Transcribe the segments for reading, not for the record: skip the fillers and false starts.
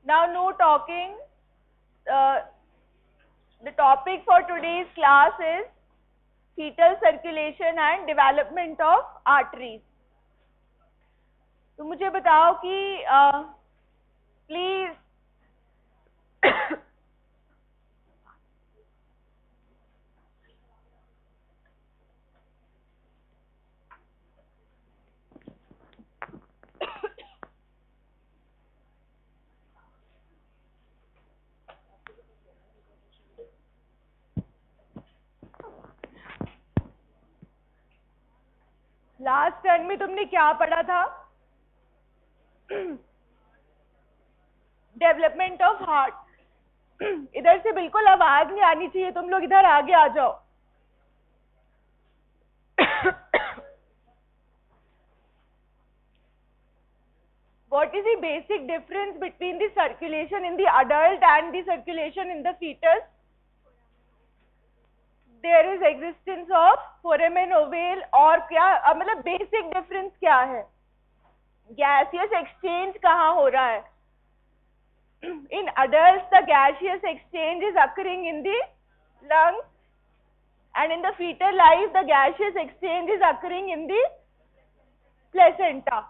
Now, no talking. The topic for today's class is fetal circulation and development of arteries. तो मुझे बताओ कि please last turn में तुमने क्या पढ़ा था? Development of heart. इधर से बिल्कुल आवाज नहीं आनी चाहिए, तुम लोग इधर आगे आ जाओ। What is the basic difference between the circulation in the adult and the circulation in the fetus? There is existence of foramen ovale और क्या मतलब basic difference क्या है? Gaseous exchange कहाँ हो रहा है? In adults, the gaseous exchange is occurring in the lungs, and in the fetal life, the gaseous exchange is occurring in the placenta.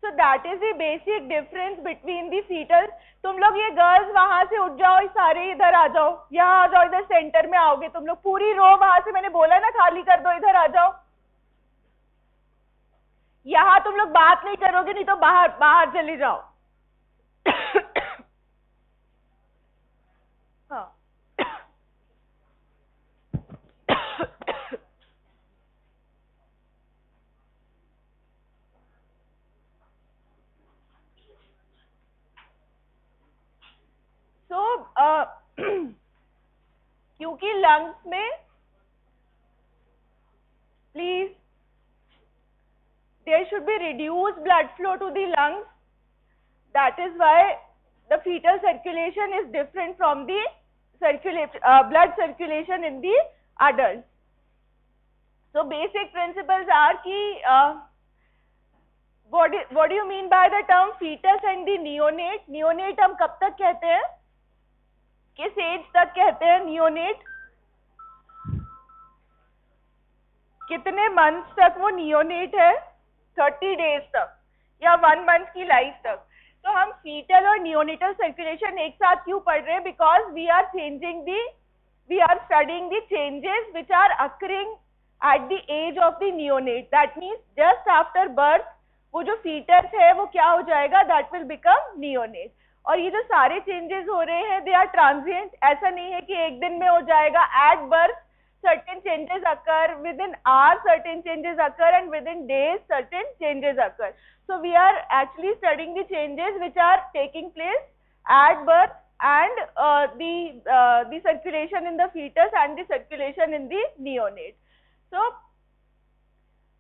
So that is the basic difference between the fetal. तुम लोग ये girls वहां से उठ जाओ, सारे इधर आ जाओ, यहाँ आ जाओ, इधर सेंटर में आओगे तुम लोग। पूरी रो वहां से मैंने बोला ना खाली कर दो, इधर आ जाओ। यहाँ तुम लोग बात नहीं करोगे, नहीं तो बाहर बाहर चली जाओ। हाँ। क्योंकि लंग्स में please there should be reduced blood flow to the lungs. That is why the fetal circulation is different from the blood circulation in the adults. So basic principles are ki what do you mean by the term fetus and the neonate? Neonate हम कब तक कहते हैं? किस as तक कहते हैं neonate? कितने मंथ्स तक वो नियोनेट है? 30 डेज तक या 1 मंथ की लाइफ तक। तो हम फीटल और नियोनेटल सर्कुलेशन एक साथ क्यों पढ़ रहे हैं? Because we are studying the changes which are occurring at the age of the neonate. That means just after birth वो जो फीटस है वो क्या हो जाएगा? That will become neonate. और ये जो सारे चेंजेस हो रहे हैं दे आर ट्रांजिएंट। ऐसा नहीं है कि एक दिन में हो जाएगा। At birth certain changes occur, within hours certain changes occur, and within days certain changes occur. So we are actually studying the changes which are taking place at birth and the circulation in the fetus and the circulation in the neonate. So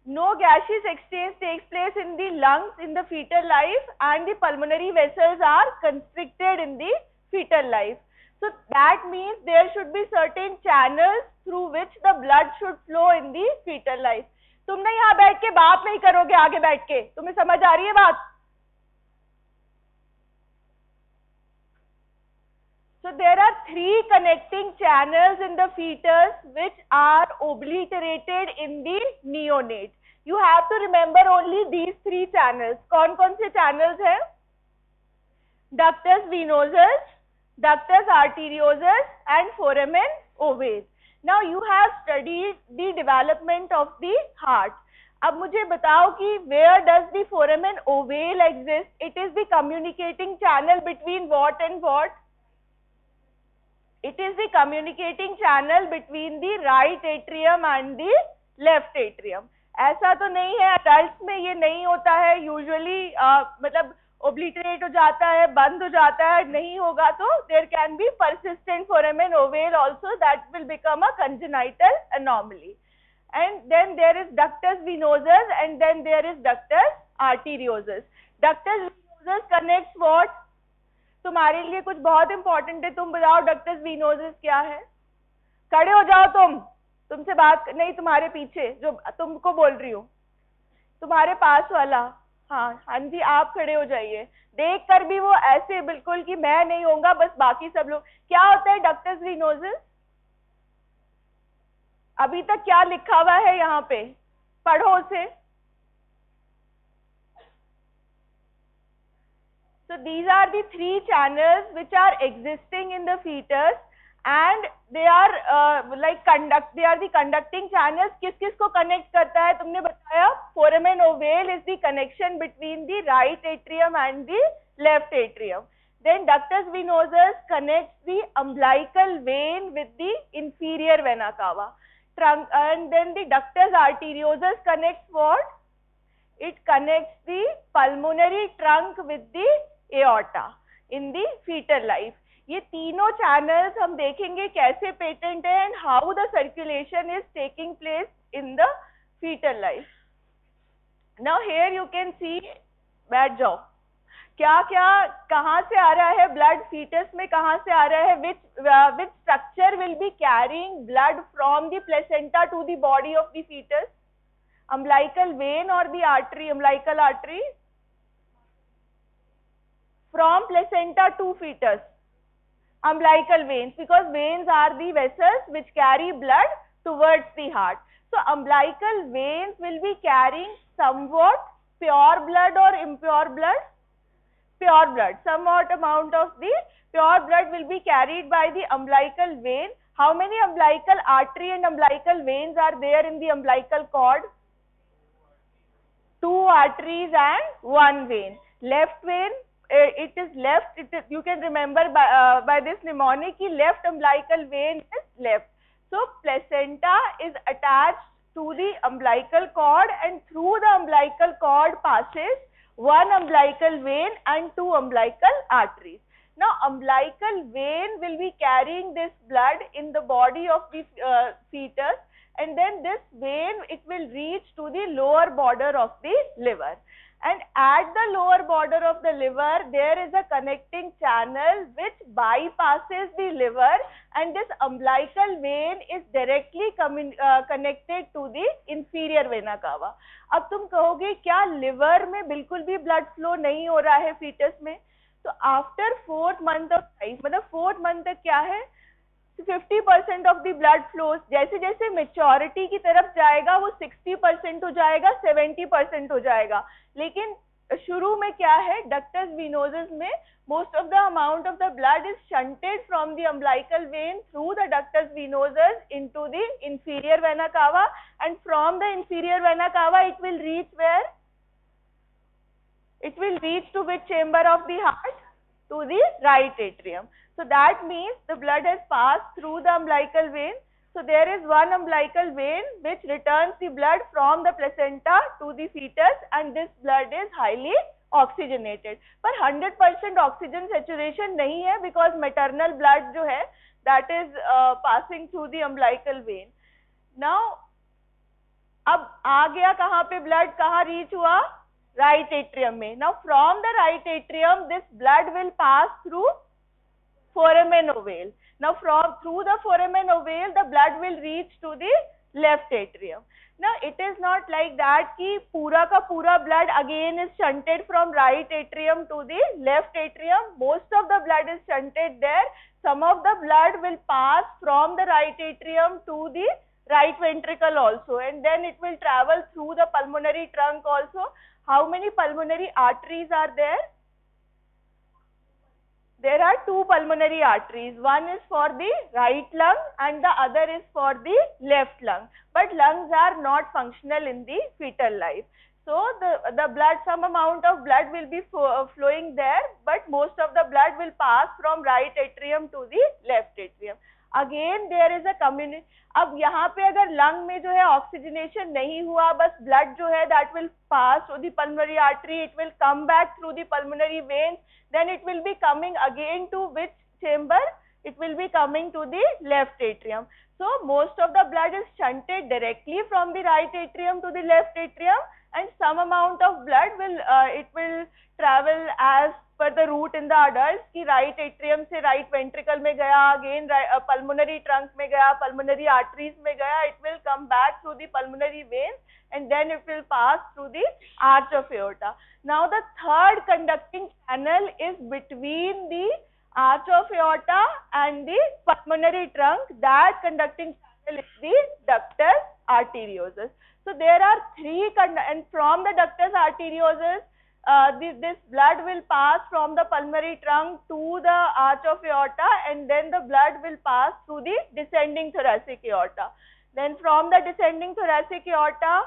no gaseous exchange takes place in the lungs in the fetal life, and the pulmonary vessels are constricted in the fetal life. So that means there should be certain channels through which the blood should flow in the fetal life. तुम ना यहाँ बैठ के बात नहीं करोगे, आगे बैठ के। तुम्हें समझ आ रही है बात? So there are 3 connecting channels in the fetus which are obliterated in the neonate. You have to remember only these 3 channels. कौन कौन से channels हैं? Ductus venosus, ductus arteriosus and foramen ovale. Now you have studied the development of the heart. अब मुझे बताओ कि where does the foramen ovale exist? It is the communicating channel between what and what? It is the communicating channel between the right atrium and the left atrium. ऐसा तो नहीं है, adults में ये नहीं होता है यूजुअली, मतलब obliterate हो जाता है, बंद हो जाता है, नहीं होगा तो there can be persistent foramen ovale also, that will become a congenital anomaly. And then there is ductus venosus and then there is ductus arteriosus. Ductus venosus connects what? तुम्हारे लिए कुछ बहुत इंपॉर्टेंट है, तुम बताओ डक्टस वीनोसिस क्या है? खड़े हो जाओ तुमसे बात नहीं, तुम्हारे पीछे जो तुमको बोल रही हूँ, तुम्हारे पास वाला हाँ हाँ जी, आप खड़े हो जाइए। देख कर भी वो ऐसे बिल्कुल कि मैं नहीं होऊंगा, बस बाकी सब लोग। क्या होता है डक्टस वेनोसस? अभी तक क्या लिखा हुआ है यहाँ पे, पढ़ो उसे। So these are the three channels which are existing in the fetus, and they are they are the conducting channels. किस किस को connect करता है तुमने बताया? Foramen ovale is the connection between the right atrium and the left atrium. Then ductus venosus connects the umbilical vein with the inferior vena cava. And then the ductus arteriosus connects what? It connects the pulmonary trunk with the aorta in the fetal life. ये तीनों channels हम देखेंगे कैसे patent है and how the circulation is taking place in the fetal life. Now here you can see, बैठ जाओ, क्या क्या कहाँ से आ रहा है ब्लड फीटस में, कहाँ से आ रहा है, which structure will be carrying blood from the placenta to the body of the fetus? Umbilical vein or the artery, umbilical artery? From placenta to fetus, umbilical veins, because veins are the vessels which carry blood towards the heart. So umbilical veins will be carrying somewhat pure blood or impure blood? Pure blood. Somewhat amount of the pure blood will be carried by the umbilical vein. How many umbilical artery and umbilical veins are there in the umbilical cord? 2 arteries and 1 vein. Left vein, it is left. You can remember by this mnemonic, left umbilical vein is left. So placenta is attached to the umbilical cord, and through the umbilical cord passes 1 umbilical vein and 2 umbilical arteries. Now umbilical vein will be carrying this blood in the body of the fetus, and then this vein, it will reach to the lower border of the liver, and at the lower border of the liver there is a connecting channel which bypasses the liver, and this umbilical vein is directly connected to the inferior vena cava. अब तुम कहोगे क्या liver में बिल्कुल भी blood flow नहीं हो रहा है फीटस में? तो after 4th month of life, मतलब 4th month तक क्या है, 50% ऑफ द ब्लड फ्लोज, जैसे जैसे मेच्योरिटी की तरफ जाएगा वो 60% हो जाएगा, 70% हो जाएगा. लेकिन शुरू में क्या है, डक्टस वेनोसस में most of the amount of the blood is shunted from the umbilical vein through the ductus venosus into the inferior vena cava, and from the inferior vena cava it will reach where? It will reach to which chamber of the heart? To the right atrium. So that means the blood has passed through the umbilical vein. So there is 1 umbilical vein which returns the blood from the placenta to the fetus, and this blood is highly oxygenated. पर 100% oxygen saturation नहीं है, because maternal blood जो है that is passing through the umbilical vein. Now अब आ गया कहाँ पे blood, कहाँ reach हुआ? Right atrium में. Now from the right atrium this blood will pass through foramen ovale. Now through the foramen ovale the blood will reach to the left atrium. Now it is not like that कि पूरा का पूरा blood again is shunted from right atrium to the left atrium. Most of the blood is shunted there. Some of the blood will pass from the right atrium to the right ventricle also, and then it will travel through the pulmonary trunk also. How many pulmonary arteries are there? There are 2 pulmonary arteries. One is for the right lung and the other is for the left lung. But lungs are not functional in the fetal life. So the blood, some amount of blood will be flowing there, but most of the blood will pass from right atrium to the left atrium. Again there is a community. अब यहाँ पे अगर lung में जो है oxygenation नहीं हुआ, बस ब्लड जो है that will pass through the pulmonary artery, it will come back through the pulmonary veins, then it will be coming again to which chamber? It will be coming to the left atrium. So most of the blood is shunted directly from the right atrium to the left atrium, and some amount of blood will it will travel as per the route in the adults कि right atrium से right ventricle में गया, again pulmonary trunk में गया, pulmonary arteries में गया, it will come back through the pulmonary veins and then it will pass through the arch of aorta. Now the third conducting channel is between the arch of aorta and the pulmonary trunk. That conducting channel is the ductus arteriosus. So there are three and from the ductus arteriosus this blood will pass from the pulmonary trunk to the arch of aorta, and then the blood will pass through the descending thoracic aorta. Then from the descending thoracic aorta,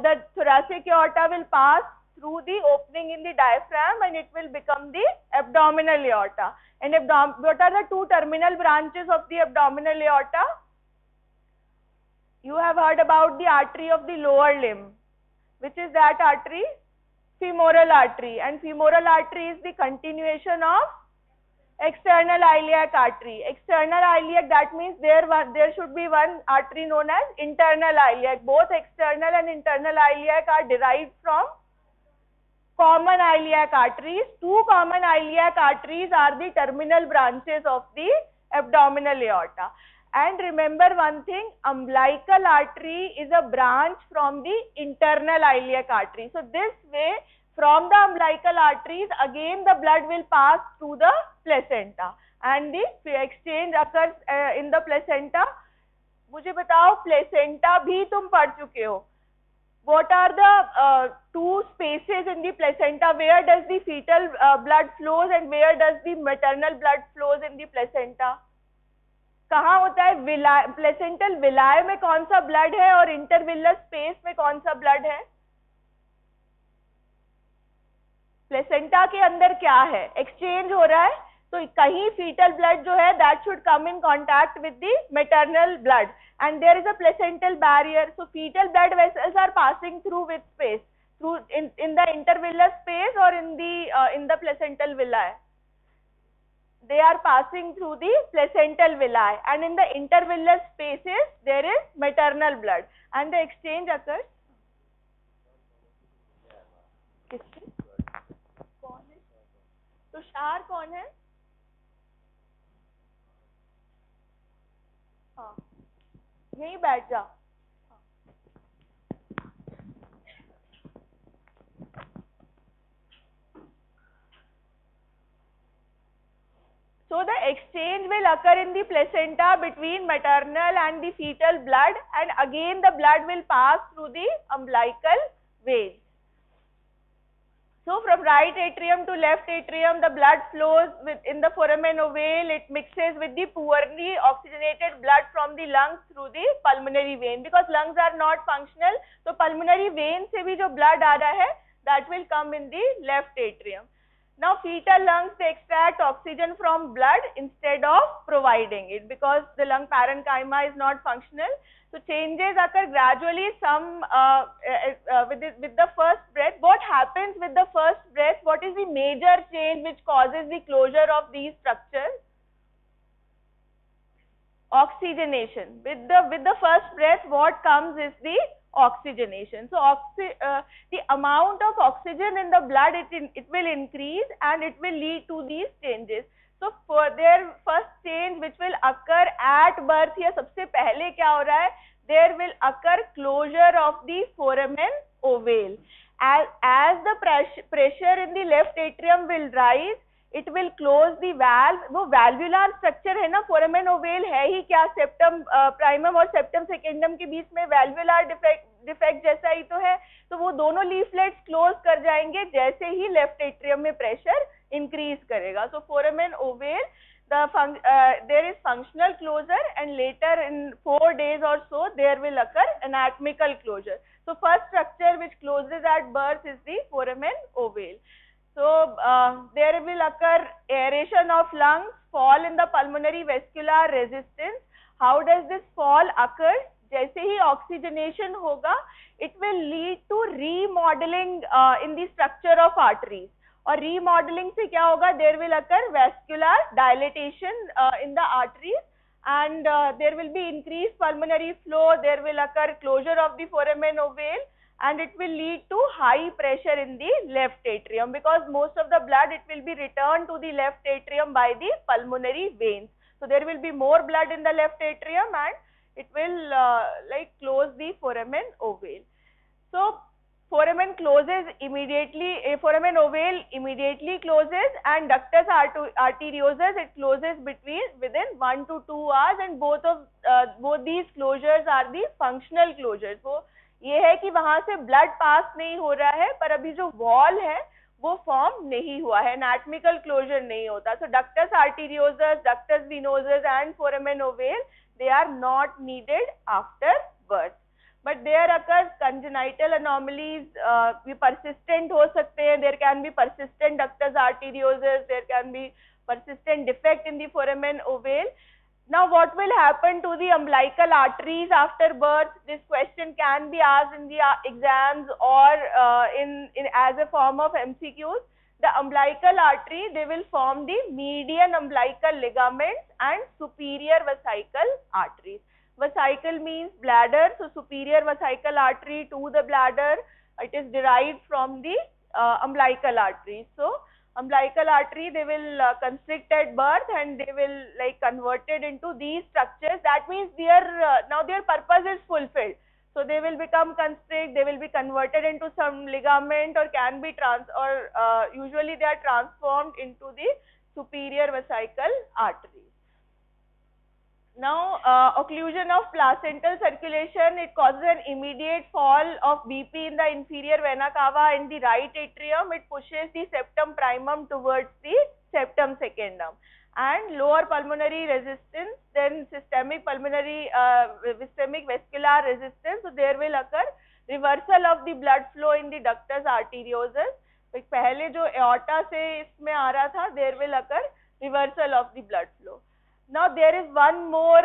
the thoracic aorta will pass through the opening in the diaphragm and it will become the abdominal aorta. And what are the two terminal branches of the abdominal aorta? You have heard about the artery of the lower limb. Which is that artery? Femoral artery. And femoral artery is the continuation of external iliac artery. External iliac, that means there should be one artery known as internal iliac. Both external and internal iliac are derived from common iliac arteries. Two common iliac arteries are the terminal branches of the abdominal aorta. And remember one thing, umbilical artery is a branch from the internal iliac artery. So this way, from the umbilical arteries, again the blood will pass through the placenta and the exchange occurs in the placenta. मुझे बताओ placenta भी तुम पढ़ चुके हो. What are the two spaces in the placenta? Where does the fetal blood flows and where does the maternal blood flows in the placenta? कहाँ होता है? विलाय, प्लेसेंटल विलाय में कौन सा ब्लड है और इंटरविलर स्पेस में कौन सा ब्लड है? प्लेसेंटा के अंदर क्या है? एक्सचेंज हो रहा है, तो कहीं फीटल ब्लड जो है that should come in contact with the maternal blood and there is a placental barrier. So fetal blood vessels are passing through with space, through in the intervillous space और in the placental villi. They are passing through the placental villi, and in the intervillar spaces there is maternal blood and the exchange occurs. किसकी? कौन है? तुषार कौन है? हाँ, यहीं बैठ जा. So the exchange will occur in the placenta between maternal and the fetal blood, and again the blood will pass through the umbilical veins. So from right atrium to left atrium, the blood flows in the foramen ovale. It mixes with the poorly oxygenated blood from the lungs through the pulmonary vein. Because lungs are not functional, so pulmonary vein से भी जो blood आ रहा है, that will come in the left atrium. Now fetal lungs, they extract oxygen from blood instead of providing it because the lung parenchyma is not functional. So changes occur gradually, some with the first breath. What happens with the first breath? What is the major change which causes the closure of these structures? Oxygenation. With the first breath, what comes is the oxygenation. So the amount of oxygen in the blood, it will increase and it will lead to these changes. So for their first change which will occur at birth, या सबसे पहले क्या हो रहा है? There will occur closure of the foramen ovale. As the pressure in the left atrium will rise, it will close the valve. वो valvular structure है ना, foramen ovale है ही क्या? septum primum और septum secundum के बीच में valvular defect जैसा ही तो है. तो वो दोनों leaflets close कर जाएंगे जैसे ही left atrium में pressure increase करेगा. So foramen ovale, there is functional closure, and later in 4 days or so there will occur anatomical closure. So first structure which closes at birth is the foramen ovale. So there will occur aeration of lungs, fall in the pulmonary vascular resistance. How does this fall occur? जैसे ही oxygenation होगा, it will lead to remodeling in the structure of arteries. और remodeling से क्या होगा? There will occur vascular dilatation in the arteries, and there will be increased pulmonary flow. There will occur closure of the foramen ovale, and it will lead to high pressure in the left atrium, because most of the blood, it will be returned to the left atrium by the pulmonary veins. So there will be more blood in the left atrium, and it will like close the foramen ovale. So foramen closes immediately, foramen ovale immediately closes, and ductus arteriosus, it closes within 1 to 2 hours, and both these closures are the functional closures. So ये है कि वहां से blood pass नहीं हो रहा है, पर अभी जो वॉल है वो फॉर्म नहीं हुआ है, एनाटॉमिकल क्लोजर नहीं होता. So ductus arteriosus, ductus venosus and foramen ovale, they are not needed after birth. But there occurs congenital anomalies, persistent हो सकते हैं. There can be persistent ductus arteriosus, there can be persistent defect in the foramen ovale. Now what will happen to the umbilical arteries after birth? This question can be asked in the exams or in as a form of MCQs. The umbilical artery, they will form the median umbilical ligaments and superior vesical arteries. Vesical means bladder, so superior vesical artery to the bladder, it is derived from the umbilical artery. So umbilical artery, they will constrict at birth, and they will like converted into these structures. That means their now their purpose is fulfilled. So they will become constrict, they will be converted into some ligament, or can be usually they are transformed into the superior vesical arteries. Now, occlusion of placental circulation, it causes an immediate fall of BP in the inferior vena cava in the right atrium. It pushes the septum primum towards the septum secundum. And lower pulmonary resistance, then systemic pulmonary, systemic vascular resistance. So there will occur reversal of the blood flow in the ductus arteriosus. पहले जो aorta से इसमें आ रहा था, there will occur reversal of the blood flow. Now there is one more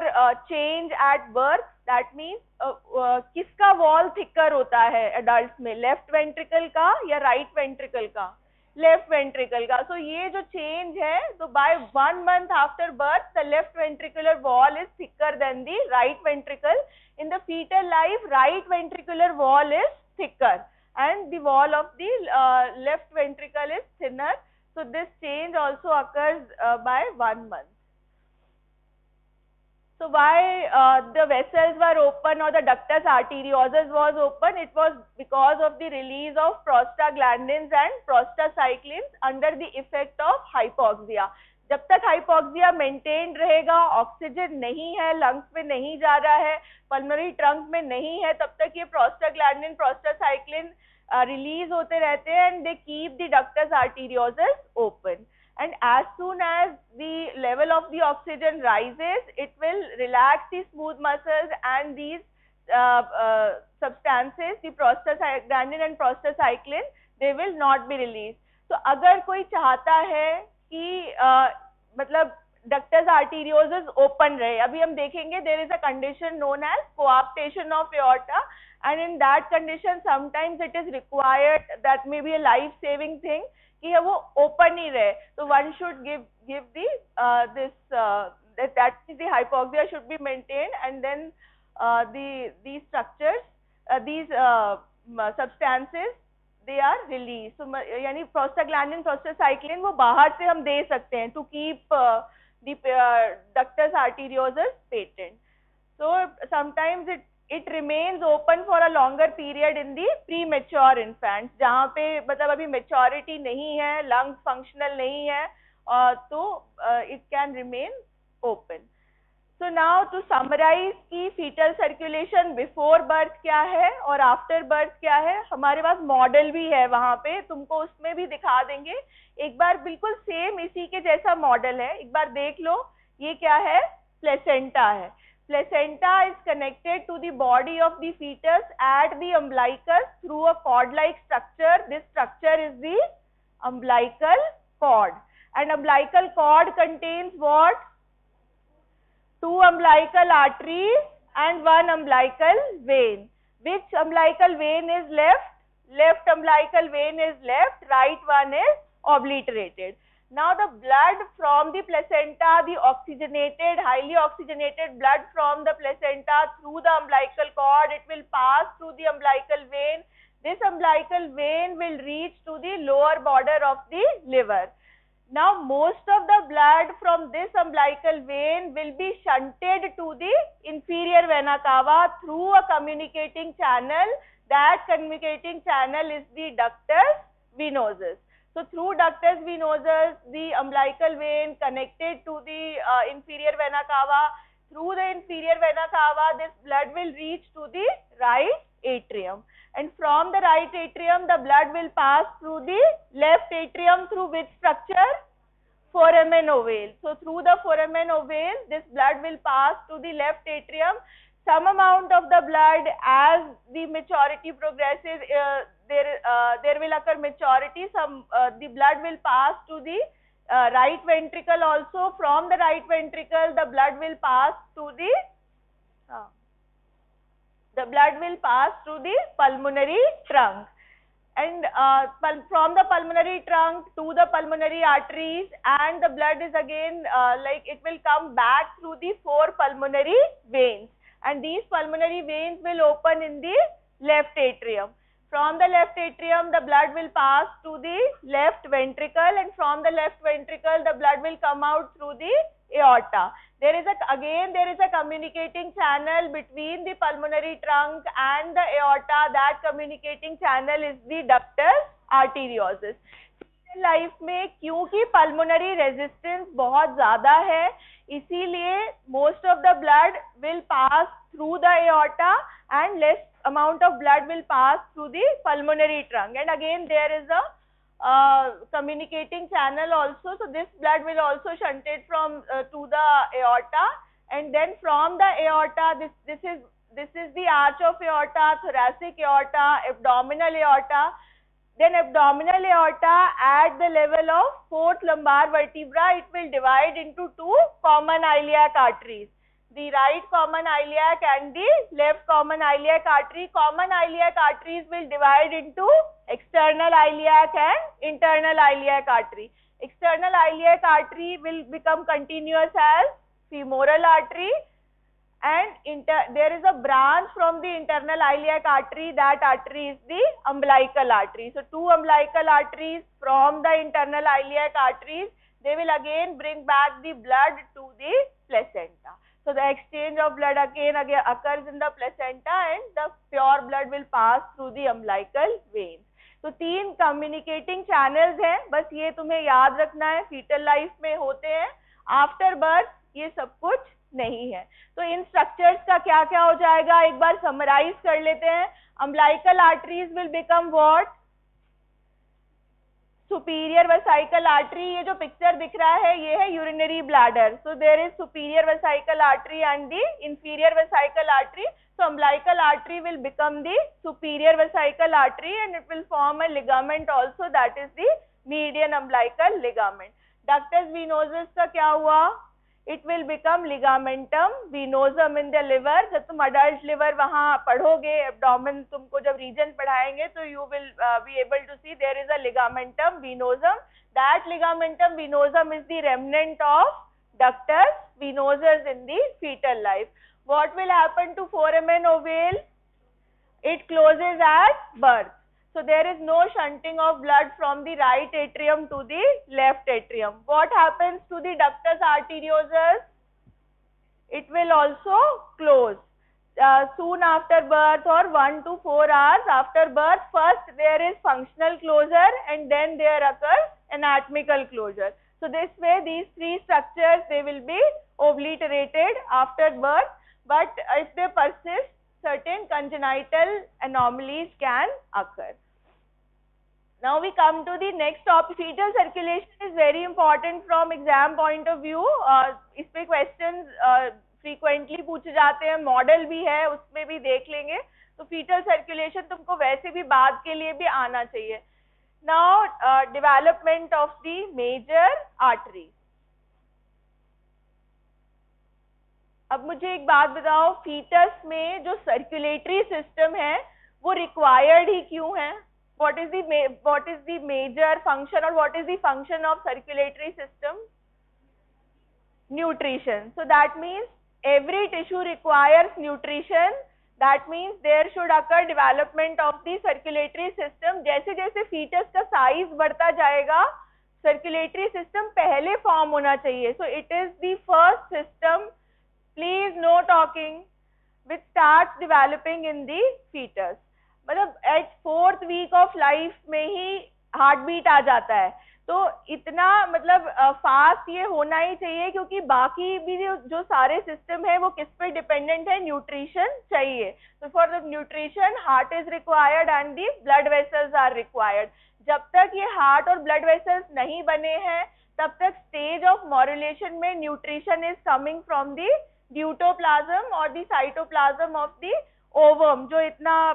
change at birth. That means किसका wall thicker होता है adults में, left ventricle का या right ventricle का? Left ventricle का. So ये जो change है, so by 1 month after birth, the left ventricular wall is thicker than the right ventricle. In the fetal life, right ventricular wall is thicker, and the wall of the left ventricle is thinner. So this change also occurs by 1 month. So why the vessels were open or the ductus arteriosus was open? It was because of the release of prostaglandins and prostacyclins under the effect of hypoxia. जब तक hypoxia maintained रहेगा, oxygen नहीं है, lungs में नहीं जा रहा है, pulmonary trunk में नहीं है, तब तक ये prostaglandin, prostacyclin release होते रहते हैं, and they keep the ductus arteriosus open. And as soon as the level of the oxygen rises, it will relax the smooth muscles, and these substances, the prostaglandin and prostacyclin, they will not be released. So अगर कोई चाहता है कि मतलब ductus arteriosus open रहे, अभी हम देखेंगे, there is a condition known as coaptation of aorta, and in that condition sometimes it is required, that may be a life saving thing, कि वो open ही रहे. So one should give the that the hypoxia should be maintained, and then these structures, these substances, they are released. So यानी prostaglandin, prostacyclin वो बाहर से हम दे सकते हैं to keep the ductus arteriosus patent. So sometimes it remains open for a longer period in the premature infants, जहाँ पे मतलब अभी maturity नहीं है, lungs functional नहीं है, तो it can remain open. So now to summarize कि fetal circulation before birth क्या है और after birth क्या है, हमारे पास मॉडल भी है वहाँ पे, तुमको उसमें भी दिखा देंगे. एक बार बिल्कुल सेम इसी के जैसा मॉडल है, एक बार देख लो. ये क्या है? प्लेसेंटा है. Placenta is connected to the body of the fetus at the umbilicus through a cord-like structure. This structure is the umbilical cord. And umbilical cord contains what? 2 umbilical arteries and 1 umbilical vein. Which umbilical vein is left? Left umbilical vein is left, right one is obliterated. Now the blood from the placenta, the oxygenated, highly oxygenated blood from the placenta through the umbilical cord, it will pass through the umbilical vein. This umbilical vein will reach to the lower border of the liver. Now most of the blood from this umbilical vein will be shunted to the inferior vena cava through a communicating channel. That communicating channel is the ductus venosus. So through ductus venosus, the umbilical vein connected to the inferior vena cava. Through the inferior vena cava, this blood will reach to the right atrium. And from the right atrium, the blood will pass through the left atrium through which structure? Foramen ovale. So through the foramen ovale, this blood will pass to the left atrium. Some amount of the blood, as the maturity progresses, there will occur maturity. The blood will pass to the right ventricle also. From the right ventricle, the blood will pass to the pulmonary trunk, and from the pulmonary trunk to the pulmonary arteries, and the blood is again it will come back through the 4 pulmonary veins, and these pulmonary veins will open in the left atrium. From the left atrium, the blood will pass to the left ventricle, and from the left ventricle, the blood will come out through the aorta. There is a communicating channel between the pulmonary trunk and the aorta. That communicating channel is the ductus arteriosus. Life में क्योंकि pulmonary resistance बहुत ज़्यादा है, इसीलिए most of the blood will pass through the aorta and less amount of blood will pass through the pulmonary trunk. And again there is a communicating channel also, so this blood will also shunted from to the aorta, and then from the aorta, this is the arch of aorta, thoracic aorta, abdominal aorta. Then abdominal aorta at the level of 4th lumbar vertebra, it will divide into 2 common iliac arteries, the right common iliac and the left common iliac artery. Common iliac arteries will divide into external iliac and internal iliac artery. External iliac artery will become continuous as femoral artery, and there is a branch from the internal iliac artery. That artery is the umbilical artery. So 2 umbilical arteries from the internal iliac arteries, they will again bring back the blood to the placenta. So the exchange of blood again occurs in the placenta, and the pure blood will pass through the umbilical veins. तो 3 communicating channels हैं, बस ये तुम्हें याद रखना है, fetal life में होते हैं. आफ्टर बर्थ ये सब कुछ नहीं है. तो इन स्ट्रक्चर्स का क्या क्या हो जाएगा, एक बार समराइज कर लेते हैं. umbilical arteries will become what? Superior vesical artery. ये जो पिक्चर दिख रहा है ये है urinary bladder. So there is superior vesical artery and the inferior vesical artery. So umbilical artery will become the superior vesical artery, and it will form a ligament also, that is the median umbilical ligament. Ductus venosus का क्या हुआ? It will become ligamentum venosum in the liver. जब तुम adult liver वहाँ पढ़ोगे, abdomen तुमको जब region पढ़ाएंगे, तो you will be able to see there is a ligamentum venosum. That ligamentum venosum is the remnant of ductus venosus in the fetal life. What will happen to foramen ovale? It closes at birth. So there is no shunting of blood from the right atrium to the left atrium. What happens to the ductus arteriosus? It will also close soon after birth, or 1 to 4 hours after birth. First there is functional closure, and then there occurs anatomical closure. So this way these 3 structures, they will be obliterated after birth. But if they persist, certain congenital anomalies can occur. Now we come to the next topic. Fetal circulation is very important from exam point of view. इस पे questions frequently पूछे जाते हैं, model भी है, उसमें भी देख लेंगे. तो fetal circulation तुमको वैसे भी बाद के लिए भी आना चाहिए. Now development of the major arteries. अब मुझे एक बात बताओ, फीटस में जो सर्कुलेटरी सिस्टम है वो रिक्वायर्ड ही क्यों है? what is the major function or what is the function of circulatory system? Nutrition. So that means every tissue requires nutrition. That means there should occur development of the circulatory system. जैसे जैसे fetus का size बढ़ता जाएगा, circulatory system पहले form होना चाहिए. So it is the first system, please no talking, which starts developing in the fetus. मतलब at 4th week of life में ही heartbeat आ जाता है. तो इतना मतलब फास्ट ये होना ही चाहिए, क्योंकि बाकी भी जो सारे सिस्टम है वो किस पे डिपेंडेंट है? न्यूट्रिशन चाहिए. तो for the nutrition heart is required and the blood vessels are required. जब तक ये हार्ट और ब्लड वेसल्स नहीं बने हैं तब तक स्टेज ऑफ मॉड्यूलेशन में nutrition is coming from the deutoplasm और the cytoplasm of the ovum. जो इतना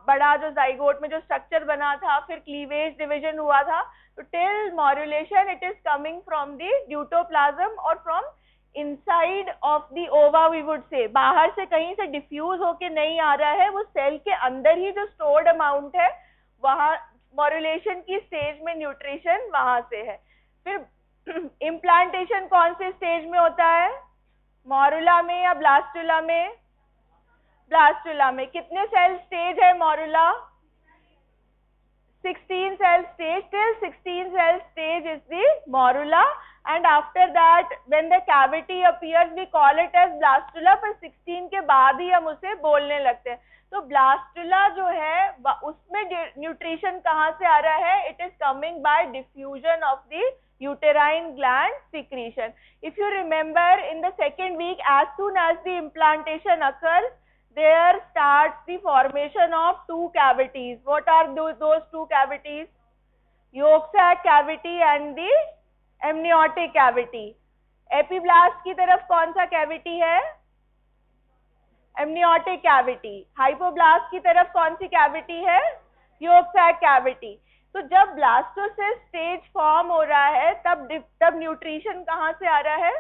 बड़ा जो जाइगोट में जो स्ट्रक्चर बना था, फिर क्लीवेज डिवीजन हुआ था, तो till morulation it is coming from the deutoplasm or from inside of the ova we would say. बाहर से कहीं से डिफ्यूज होके नहीं आ रहा है, वो सेल के अंदर ही जो स्टोर्ड अमाउंट है वहाँ मॉड्यूलेशन की स्टेज में न्यूट्रिशन वहां से है. फिर इम्प्लांटेशन कौन से स्टेज में होता है? मॉरुला में या ब्लास्टुला में? ब्लास्टुला में. कितने सेल स्टेज है मॉरुला? 16 cell stage. Till 16 cell stage is the morula, and after that when the cavity appears we call it as blastula. पर 16 के बाद ही हम उसे बोलने लगते हैं. तो blastula जो है उसमें न्यूट्रिशन कहाँ से आ रहा है? It is coming by diffusion of the uterine gland secretion. If you remember, in the second week, as soon as the implantation occurs, there starts the formation of two cavities. What are those two cavities? Yolk sac cavity and the amniotic cavity. Epiblast की तरफ कौन सा cavity है? Amniotic cavity. Hypoblast की तरफ कौन सी cavity है? Yolk sac cavity. तो जब blastocyst stage form हो रहा है तब nutrition कहाँ से आ रहा है?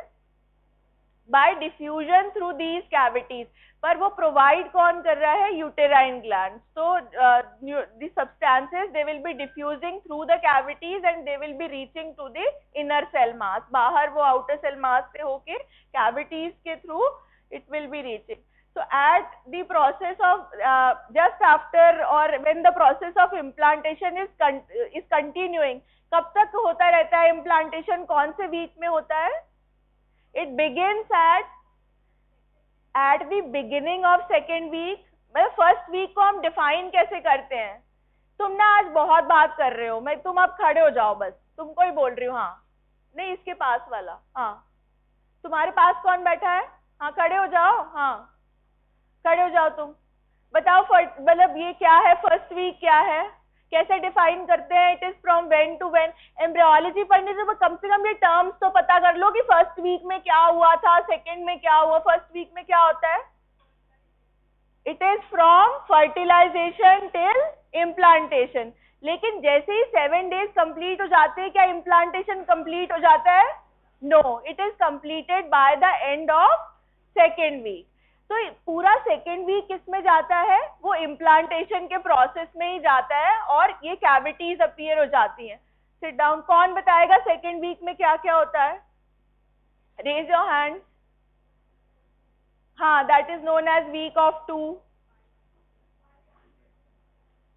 By diffusion through these cavities. पर वो प्रोवाइड कौन कर रहा है? Uterine gland. So the substances they will be diffusing through the cavities and they will be reaching to the inner cell mass. बाहर वो आउटर सेल मास से होके कैविटीज के थ्रू it will be reaching. So at the process of just after और when the process of implantation is continuing, कब तक होता रहता है इम्प्लांटेशन? कौन से वीक में होता है? It begins at the beginning of second week. मतलब फर्स्ट वीक को हम डिफाइन कैसे करते हैं? तुम ना आज बहुत बात कर रहे हो, तुम अब खड़े हो जाओ, बस तुमको ही बोल रही हूँ. हाँ नहीं, इसके पास वाला. हाँ तुम्हारे पास कौन बैठा है? हाँ खड़े हो जाओ. हाँ खड़े हो जाओ. तुम बताओ मतलब ये क्या है? फर्स्ट वीक क्या है? कैसे डिफाइन करते हैं? It is from when to when. Embryology पढ़ने से कम ये टर्म्स तो पता कर लो कि फर्स्ट वीक में क्या हुआ था, सेकेंड में क्या हुआ. फर्स्ट वीक में क्या होता है? It is from fertilisation till implantation. लेकिन जैसे ही 7 days कंप्लीट हो जाते हैं, क्या इम्प्लांटेशन कंप्लीट हो जाता है? No, it is completed by the end of second week. तो पूरा सेकेंड वीक किस में जाता है? वो इम्प्लांटेशन के प्रोसेस में ही जाता है और ये कैविटीज अपीयर हो जाती हैं. Sit down. कौन बताएगा सेकेंड वीक में क्या क्या होता है? Raise your hand. हाँ, that is known as week of 2.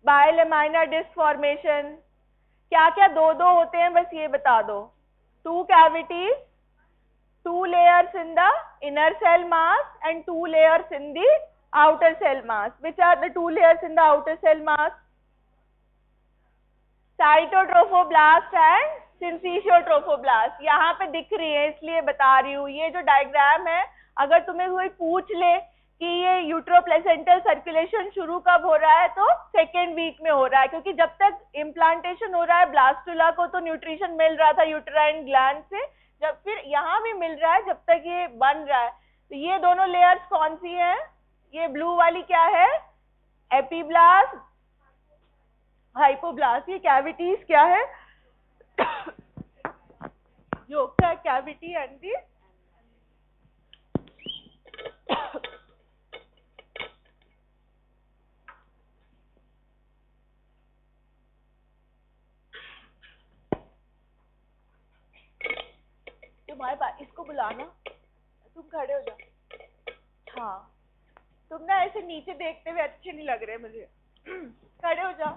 Bilaminar disc formation. क्या क्या दो होते हैं बस ये बता दो. 2 cavities, 2 layers in the inner cell mass and 2 layers in the outer cell mass. Which are the 2 layers in the outer cell mass? Cytotrophoblast and syncytiotrophoblast. यहाँ पे दिख रही है इसलिए बता रही हूँ. ये जो डायग्राम है, अगर तुम्हें कोई पूछ ले कि ये यूट्रोप्लेसेंटल सर्कुलेशन शुरू कब हो रहा है, तो सेकेंड वीक में हो रहा है, क्योंकि जब तक इम्प्लांटेशन हो रहा है ब्लास्टुला को तो न्यूट्रिशन मिल रहा था यूटेराइन ग्लैंड से, जब फिर यहाँ भी मिल रहा है जब तक ये बन रहा है. तो ये दोनों लेयर्स कौन सी हैं? ये ब्लू वाली क्या है? Epiblast, hypoblast. ये कैविटीज क्या है? yolk sac cavity and the तुम्हारे पास, इसको बुलाना, तुम खड़े हो जाओ। हाँ, तुम ना ऐसे नीचे देखते हुए अच्छे नहीं लग रहे मुझे। खड़े हो जाओ।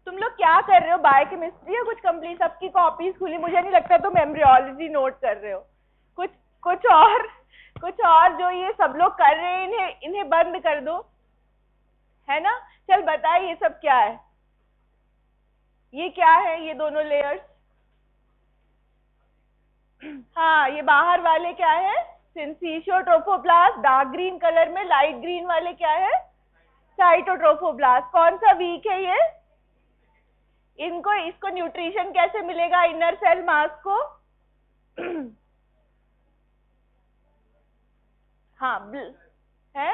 तुम लोग क्या कर रहे हो? बायोकेमिस्ट्री या कुछ कंप्लीट? सबकी कॉपीज खुली, मुझे नहीं लगता तुम एम्ब्रियोलॉजी नोट कर रहे हो। कुछ कुछ और जो ये सब लोग कर रहे हैं, इन्हें बंद कर दो, है ना? चल बताए ये सब क्या है? ये क्या है, ये दोनों लेयर्स? हाँ, ये बाहर वाले क्या है? Syncytio trophoblast. Dark green colour में, लाइट ग्रीन वाले क्या है? साइटोट्रोफोब्लास्ट। कौन सा वीक है ये? इसको न्यूट्रिशन कैसे मिलेगा इनर सेल मास को? हाँ, है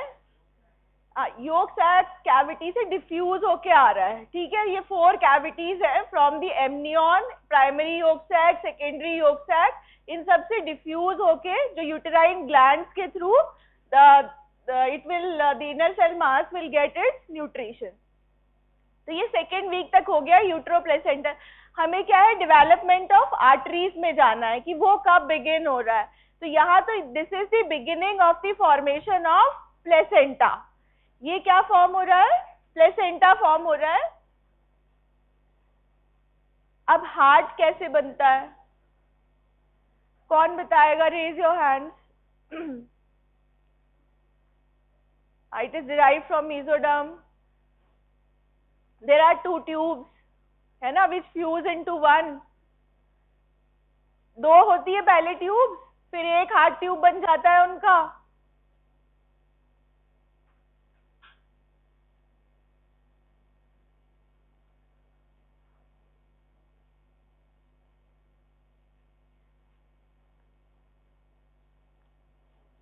योक सैक कैविटी से डिफ्यूज होके आ रहा है, ठीक है? ये 4 कैविटीज है from the amnion, primary yolk sac, secondary yolk sac, इन सब से डिफ्यूज होके जो यूटेराइन ग्लैंड्स के थ्रू the inner cell mass will get its nutrition. तो ये सेकेंड वीक तक हो गया यूट्रोप्लेसेंटा। हमें क्या है, डेवलपमेंट ऑफ आर्टरीज में जाना है कि वो कब बिगिन हो रहा है। तो यहाँ तो this is the beginning of the formation of placenta. ये क्या फॉर्म हो रहा है? प्लेसेंटा फॉर्म हो रहा है। अब हार्ट कैसे बनता है? कौन बताएगा? Raise your hands. It is derived from mesoderm. There are 2 tubes, है ना, which fuse into 1. 2 होती है पहले ट्यूब, फिर एक हार्ट ट्यूब बन जाता है उनका।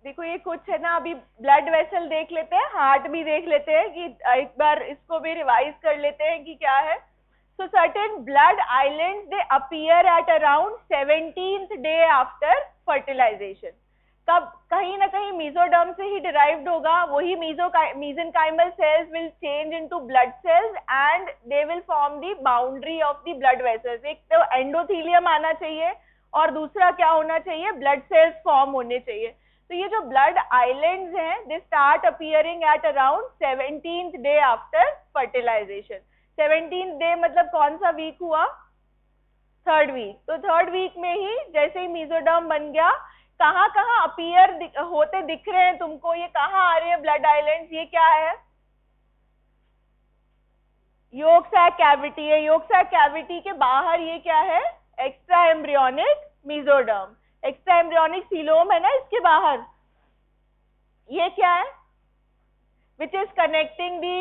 देखो ये कुछ है ना, अभी ब्लड वेसल देख लेते हैं, हार्ट भी देख लेते हैं कि एक बार इसको भी रिवाइज कर लेते हैं कि क्या है। So certain blood islands they appear at around 17th day after fertilization. कब? कहीं ना कहीं मेसोडर्म से ही डिराइव्ड होगा। वही mesenchymal cells will change into blood cells and they will form the boundary of the blood vessels. एक तो endothelium आना चाहिए और दूसरा क्या होना चाहिए? ब्लड सेल्स फॉर्म होने चाहिए। तो ये जो ब्लड आइलैंड्स हैं, they start appearing at around 17th day after fertilisation. 17th day मतलब कौन सा वीक हुआ? 3rd week. तो 3rd वीक में ही जैसे ही मेसोडर्म बन गया, कहाँ कहाँ अपीयर होते दिख रहे हैं तुमको? ये कहाँ आ रहे हैं ब्लड आइलैंड्स? ये क्या है? योक सैक कैविटी है। योक सैक कैविटी के बाहर ये क्या है? Extra embryonic mesoderm. Extra embryonic coelom है ना इसके बाहर। ये क्या है? which is connecting the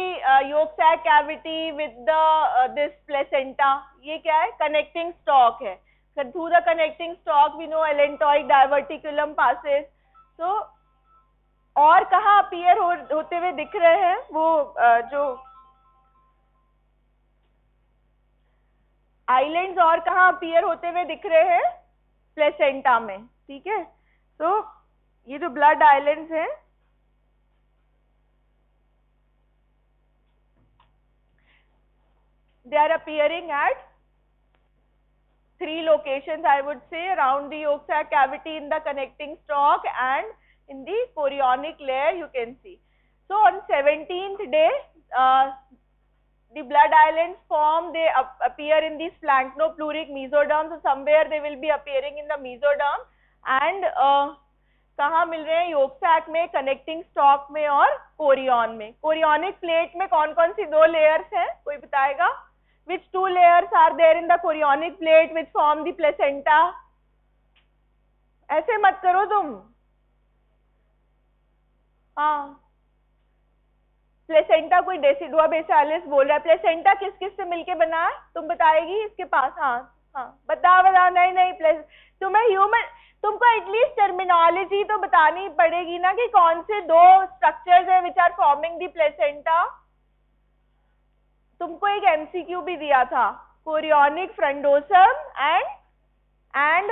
yolk sac cavity with the this placenta. ये क्या है? connecting stalk है। through the connecting stalk we know allantoic diverticulum passes. So और कहाँ अपीयर होते हुए दिख रहे हैं वो जो आइलैंड्स, और कहाँ अपीयर होते हुए दिख रहे हैं? प्लेसेंटा में, ठीक है? तो ये जो ब्लड आइलैंड्स हैं, they are appearing at 3 locations, I would say, around the yolk sac cavity, in the connecting stalk, and in the chorionic layer you can see. So on 17th day, the blood islands form, they appear in the splanchnopluric mesoderm. So somewhere they will be appearing in the mesoderm, and कहाँ मिल रहे हैं? Yolk sac में, connecting stock में और Korean में। Chorionic plate में कौन कौन सी 2 लेयर्स हैं? कोई बताएगा? Which 2 layers are there in the chorionic plate which form the placenta? ऐसे मत करो तुम। हाँ, प्लेसेंटा कोई डेसिडुआ बेसालिस बोल रहा है। प्लेसेंटा किस किस से मिलके बना है? तुम बताएगी इसके पास? हाँ हाँ, बता। नहीं, तुम्हें ह्यूमन, तुमको एटलीस्ट टर्मिनोलॉजी तो बतानी पड़ेगी ना कि कौन से 2 स्ट्रक्चर्स है which are forming the placenta. तुमको एक एमसीक्यू भी दिया था, chorionic frondosum and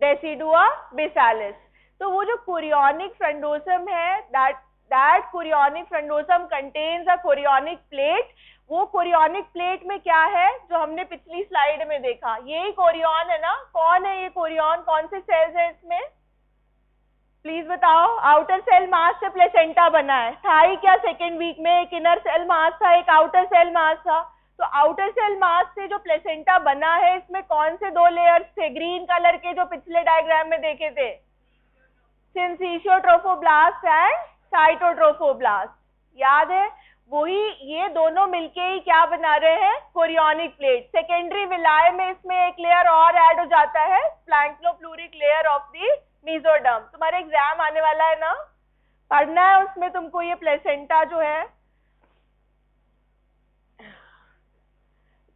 decidua basalis. तो वो जो कोरियोनिक फ्रंडोसम है, that chorionic frondosum contains a chorionic plate. वो कोरियोनिक प्लेट में क्या है जो हमने पिछली स्लाइड में देखा, यही कोरियन है ना? कौन है ये कोरियन, कौन से सेल्स है इसमें? प्लीज बताओ। आउटर सेल मास से प्लेसेंटा बना है, था ही क्या सेकेंड वीक में? एक इनर सेल मास था, एक आउटर सेल मास था। तो आउटर सेल मास से जो प्लेसेंटा बना है, इसमें कौन से दो लेयर्स थे ग्रीन कलर के जो पिछले डायग्राम में देखे थे? सिंसिशियोट्रोफोब्लास्ट एंड साइटोट्रोफोब्लास्ट, याद है? वही ये दोनों मिलके ही क्या बना रहे हैं? Chorionic plate. सेकेंडरी विलाय में इसमें एक लेयर और ऐड हो जाता है, फ्लैंक्लोफ्लूरिक लेयर ऑफ द मेसोडर्म। तुम्हारे एग्जाम आने वाला है ना, पढ़ना है उसमें तुमको ये प्लेसेंटा जो है।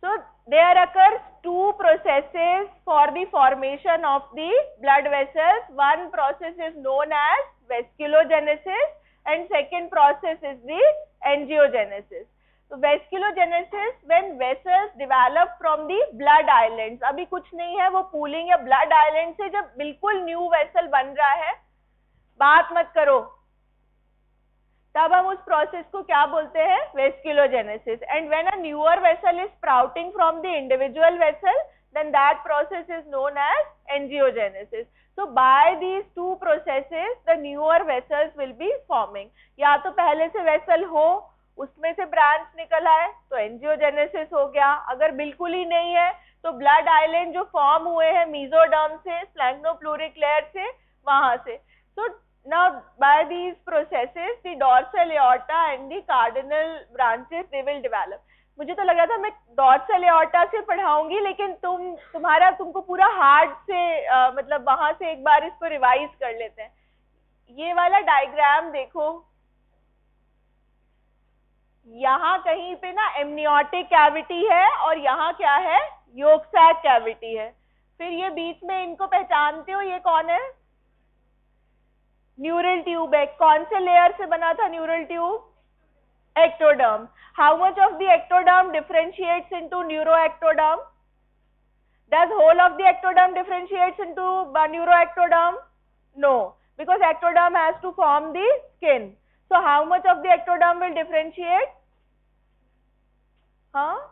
So there occurs two processes for the formation of the blood vessels. One process is known as vasculogenesis and second process is the angiogenesis. So vasculogenesis, when vessels develop from the blood islands, अभी कुछ नहीं है, वो pooling या blood island से जब बिल्कुल new vessel बन रहा है, बात मत करो, तब हम उस प्रोसेस को क्या बोलते हैं? Vasculogenesis. And when a newer vessel is sprouting from the individual vessel, then that process is known as angiogenesis. So by these two processes the newer vessels will be forming. या तो पहले से vessel हो, उसमें से branch निकल आए तो एंजियोजेनेसिस हो गया। अगर बिल्कुल ही नहीं है तो ब्लड आइलैंड जो फॉर्म हुए हैं मेसोडर्म से, फ्लैंक्नोफ्लूरिक लेयर से, वहां से। So now by these processes the dorsal aorta and the cardinal branches they will develop. मुझे तो लग रहा था मैं डॉर्सल एओर्टा से पढ़ाऊंगी, लेकिन तुमको पूरा हार्ड से मतलब वहां से एक बार इसको रिवाइज कर लेते हैं। ये वाला डायग्राम देखो, यहाँ कहीं पे ना एमनियोटिक कैविटी है और यहाँ क्या है? योक सैक कैविटी है। फिर ये बीच में इनको पहचानते हो, ये कौन है? न्यूरल ट्यूब है। कौन से लेयर से बना था neural tube? ectoderm. How much of the ectoderm differentiates into neuroectoderm? Does whole of the ectoderm differentiates into neuroectoderm? No, because ectoderm has to form the skin. So how much of the ectoderm will differentiate? हाँ,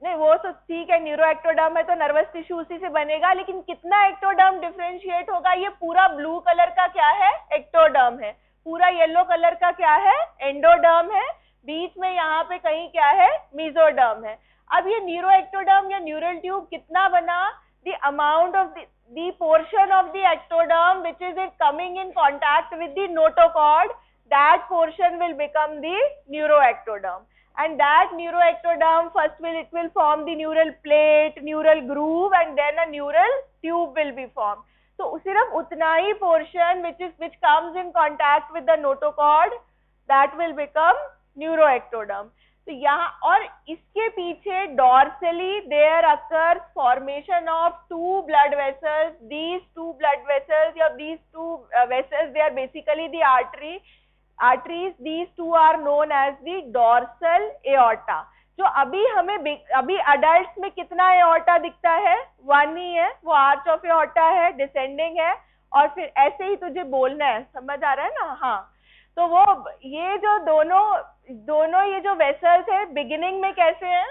नहीं वो तो ठीक है, neuroectoderm है तो nervous tissue उसी से बनेगा, लेकिन कितना एक्टोडर्म डिफरेंशिएट होगा? ये पूरा ब्लू कलर का क्या है? एक्टोडर्म है। पूरा येलो कलर का क्या है? एंडोडर्म है। बीच में यहाँ पे कहीं क्या है? मेसोडर्म है। अब ये न्यूरोएक्टोडर्म या न्यूरल ट्यूब कितना बना? The amount of the portion of the ectoderm which is it coming in contact with the notochord, that portion will become the neuroectoderm. And that neuroectoderm first it will form the neural plate, neural groove, and then a neural tube will be formed. So सिर्फ उतना ही portion which comes in contact with the notochord, that will become neuroectoderm. तो यहाँ और इसके पीछे dorsally there occurs formation of two blood vessels. These two blood vessels or these two vessels, they are basically the arteries. These two are known as the dorsal aorta. जो अभी adult में कितना aorta दिखता है? One ही है, वो arch of aorta है, descending है। और फिर ऐसे ही तुझे बोलना है, समझ आ रहा है ना? हाँ, तो वो ये जो दोनों ये जो वेसल्स है बिगिनिंग में कैसे हैं?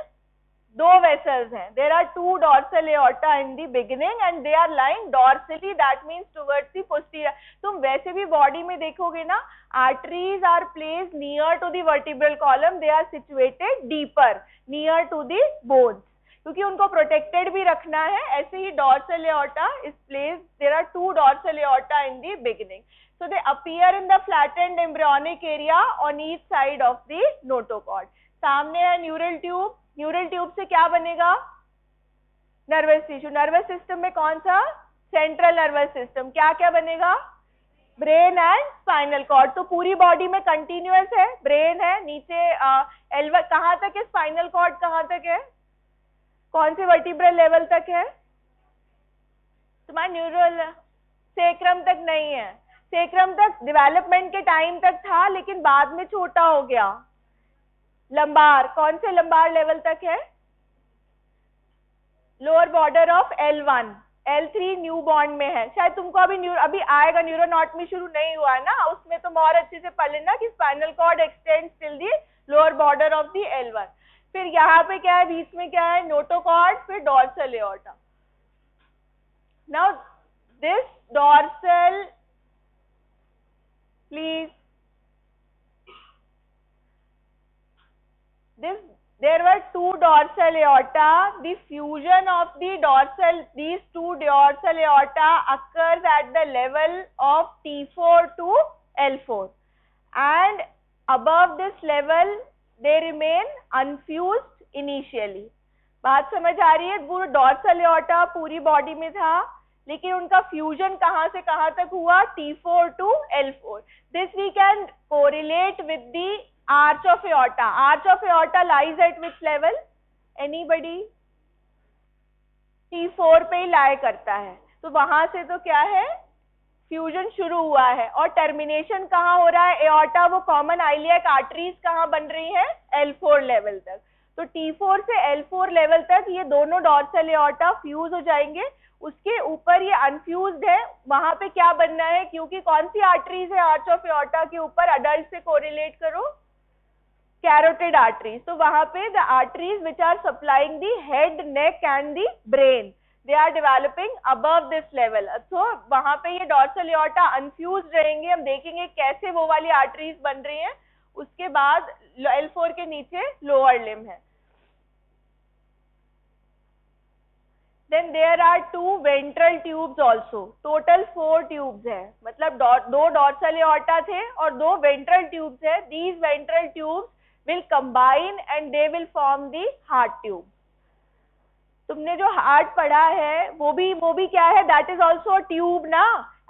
दो वेसल्स हैं। There are two dorsal aorta in the beginning and they are lying dorsally, that means towards the posterior. तुम वैसे भी बॉडी में देखोगे ना, arteries are placed near to the vertebral column, they are situated deeper near to the bones, क्योंकि उनको protected भी रखना है। ऐसे ही dorsal aorta is placed, there are two dorsal aorta in the beginning, so they appear in the flattened embryonic area on each side of the notochord. सामने है neural tube, neural tube से क्या बनेगा? Nervous tissue. नर्वस सिस्टम में कौन सा? Central nervous system. क्या क्या बनेगा? Brain and spinal cord. तो पूरी बॉडी में कंटिन्यूअस है, ब्रेन है, नीचे एल्वा कहाँ तक है? स्पाइनल कॉर्ड कहाँ तक है? कौन से वर्टिब्रल लेवल तक है? तुम्हारा न्यूरल सेक्रम तक नहीं है, सेक्रम तक डेवलपमेंट के टाइम तक था, लेकिन बाद में छोटा हो गया। लंबार, कौन से लंबार लेवल तक है? Lower border of L1, L3 new bond में है, शायद तुमको अभी आएगा, न्यूरोनॉटमी शुरू नहीं हुआ है ना, उसमें तुम और अच्छे से पढ़ लेना कि spinal cord extends till the lower border of the L1। फिर यहाँ पे क्या है, बीच में क्या है, नोटोकॉर्ड, फिर dorsal aorta. Now this dorsal, please, there were two dorsal aorta. The fusion of these two dorsal aorta occurs at the level of T4 to L4, and above this level they remain unfused initially. बात समझ आ रही है? पूरा dorsal aorta पूरी body में था, लेकिन उनका फ्यूजन कहां से कहां तक हुआ, T4 to L4. This we can correlate with the arch of aorta. Arch of aorta lies at which level? Anybody? T4 पे ही लाई करता है, तो वहां से तो क्या है, फ्यूजन शुरू हुआ है। और टर्मिनेशन कहाँ हो रहा है, एओर्टा, वो कॉमन आइलियक आर्टरीज कहाँ बन रही है, L4 लेवल तक। तो T4 से L4 लेवल तक ये दोनों डॉर्सल एओर्टा फ्यूज हो जाएंगे। उसके ऊपर ये अनफ्यूज्ड है, वहां पे क्या बनना है, क्योंकि कौन सी आर्टरीज है आर्च ऑफ एओर्टा के ऊपर, अडल्ट से कोरिलेट करो, कैरोटिड आर्टरीज। तो वहां पे the arteries which are supplying the head, neck and the brain, they are developing above this level. So वहां पे ये डॉर्सल एओर्टा अनफ्यूज्ड रहेंगे। हम देखेंगे कैसे वो वाली आर्टरीज बन रही हैं। उसके बाद L4 के नीचे लोअर लिम्ब है। Then there are two ventral tubes also. Total 4 tubes है, मतलब दो डॉर्सल एओर्टा थे और 2 वेंट्रल ट्यूब्स है। These ventral tubes will combine and they will form the heart tube. तुमने जो हार्ट पढ़ा है वो भी क्या है, दैट इज ऑल्सो ट्यूब ना।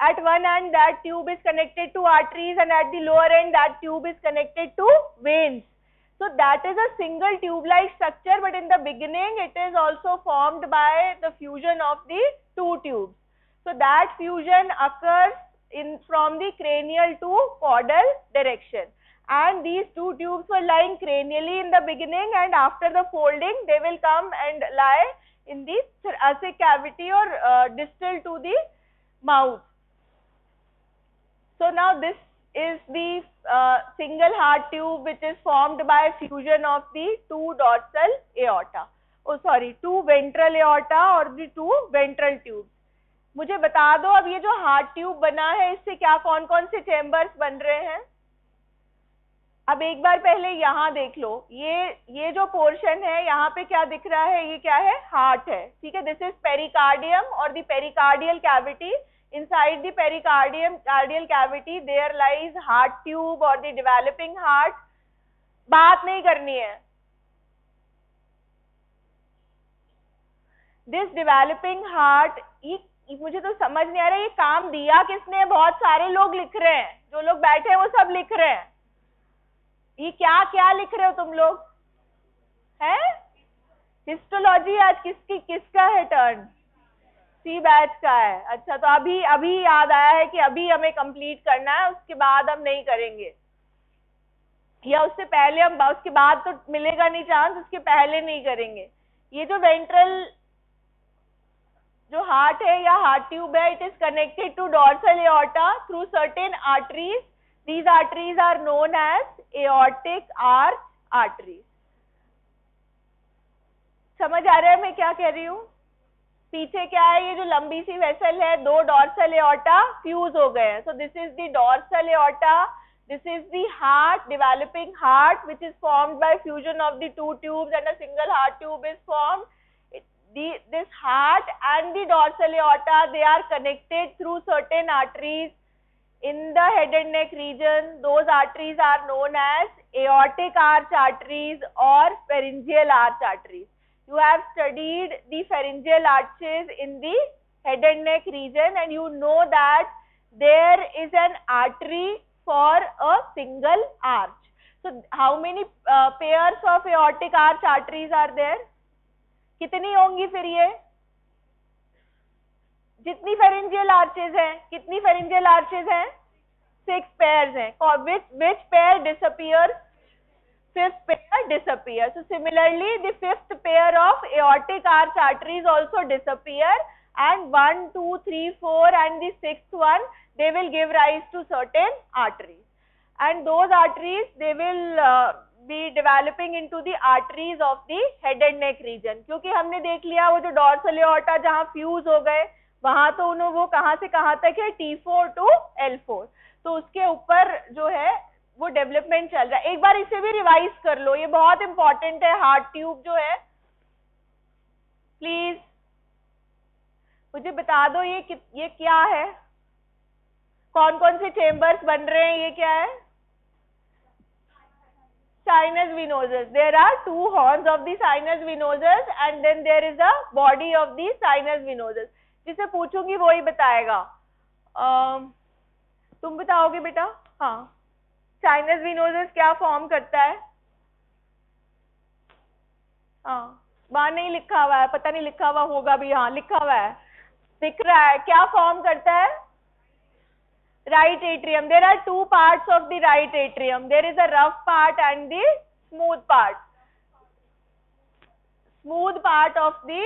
At one end that tube is connected to arteries and at the lower end that tube is connected to veins. So that is a single tube-like structure, but in the beginning it is also formed by the fusion of the two tubes. So that fusion occurs from the cranial to caudal direction, and these two tubes were lying cranially in the beginning, and after the folding they will come and lie in the thoracic cavity or distal to the mouth. So now this is the single heart tube which is formed by fusion of the two dorsal aorta, two ventral aorta और the two ventral tubes. मुझे बता दो अब ये जो heart tube बना है इससे क्या कौन कौन से चेम्बर्स बन रहे हैं। अब एक बार पहले यहाँ देख लो, ये जो पोर्शन है यहाँ पे क्या दिख रहा है, ये क्या है, हार्ट है, ठीक है। दिस इज पेरिकार्डियम और the pericardial cavity. Inside the cardial cavity there lies heart tube or the developing heart. बात नहीं करनी है। This developing heart, ये मुझे तो समझ नहीं आ रहा है, ये काम दिया किसने। बहुत सारे लोग लिख रहे हैं, जो लोग बैठे हैं वो सब लिख रहे हैं। ये क्या क्या लिख रहे हो तुम लोग, हैं? हिस्टोलॉजी आज किसका है टर्न? सी बैच का है। अच्छा, तो अभी याद आया है कि अभी हमें कंप्लीट करना है, उसके बाद हम नहीं करेंगे, या उससे पहले हम, उसके बाद तो मिलेगा नहीं चांस, उसके पहले नहीं करेंगे। ये जो वेंट्रल जो हार्ट है या हार्ट ट्यूब है, it is connected to dorsal aorta through certain arteries. These arteries are known as aortic arch arteries. समझ आ रहा है मैं क्या कह रही हूँ? पीछे क्या है, ये जो लंबी सी वेसल है, दो डॉर्सल एओर्टा फ्यूज हो गए हैं. So this is the dorsal aorta, this is the heart, developing heart, which is formed by fusion of the two tubes and a single heart tube is formed. This heart and the dorsal aorta, they are connected through certain arteries in the head and neck region. Those arteries are known as aortic arch arteries or pharyngeal arch arteries. You have studied the pharyngeal arches in the head and neck region, and you know that there is an artery for a single arch. So how many pairs of aortic arch arteries are there? कितनी होंगी फिर ये? जितनी pharyngeal arches हैं, कितनी pharyngeal arches हैं? 6 pairs हैं. Which pair disappears? 5th pair disappears. So similarly, the 5th pair of aortic arch arteries also disappear and 1, 2, 3, 4 and the sixth one, they will give rise to certain arteries, and those arteries, they will be developing into the arteries of the head and neck region. क्योंकि हमने देख लिया वो जो dorsal aorta जहाँ fuse हो गए, वहां तो उन्होंने वो कहाँ से कहाँ तक है, T4 to L4, तो उसके ऊपर जो है वो डेवलपमेंट चल रहा है. एक बार इसे भी रिवाइज कर लो, ये बहुत इंपॉर्टेंट है. हार्ट ट्यूब जो है, प्लीज मुझे बता दो ये क्या है, कौन कौन से चेम्बर्स बन रहे हैं, ये क्या है? Sinus venosus. There are two horns of the sinus venosus and then there is a body of the sinus venosus. जिसे पूछूंगी वो ही बताएगा. तुम बताओगे बेटा? हाँ, साइनस विनोजस क्या फॉर्म करता है? हाँ, वहां नहीं लिखा हुआ है, पता नहीं लिखा हुआ होगा भी. हाँ, लिखा हुआ है, दिख रहा है. क्या फॉर्म करता है? Right atrium. There are two parts of the right atrium. There is a rough part and the smooth part. Smooth part of the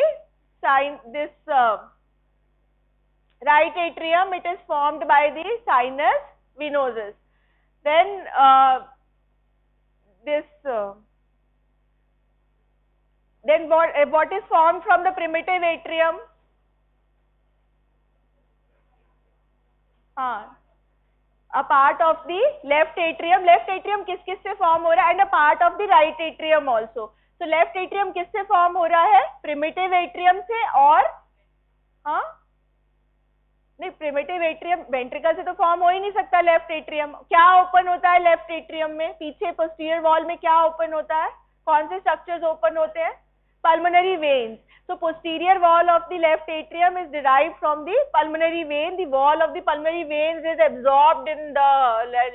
right atrium, it is formed by the sinus venosus. Then then what is formed from the primitive atrium? A part of the left atrium. Left atrium किस से form हो रहा है? And a part of the right atrium also. So left atrium किससे form हो रहा है? primitive atrium से. और हाँ नहीं, primitive atrium ventricle से तो फॉर्म हो ही नहीं सकता. लेफ्ट एट्रियम क्या ओपन होता है? लेफ्ट एट्रियम में पीछे पोस्टीरियर वॉल में क्या ओपन होता है? कौन से स्ट्रक्चर्स ओपन होते हैं? pulmonary veins. So posterior wall of the left atrium is derived from the pulmonary vein. The wall of the pulmonary veins is absorbed in the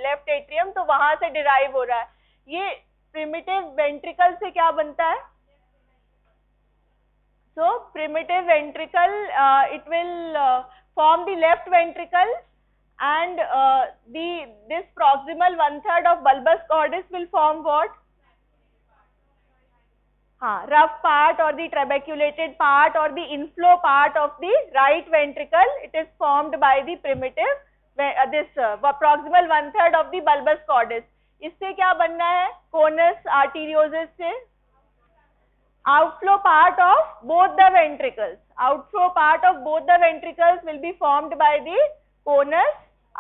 left atrium. तो वहां से derive हो रहा है. ये primitive ventricle से क्या बनता है? So primitive ventricle, it will form the left ventricle, and this proximal 1/3 of bulbous cordis will form what? Rough part or the trabeculated part or the inflow part of the right ventricle, it is formed by the primitive proximal 1/3 of the bulbous cordis. इससे क्या बनना है? conus arteriosus से outflow part of both the ventricles. Outflow part of both the ventricles will be formed by the conus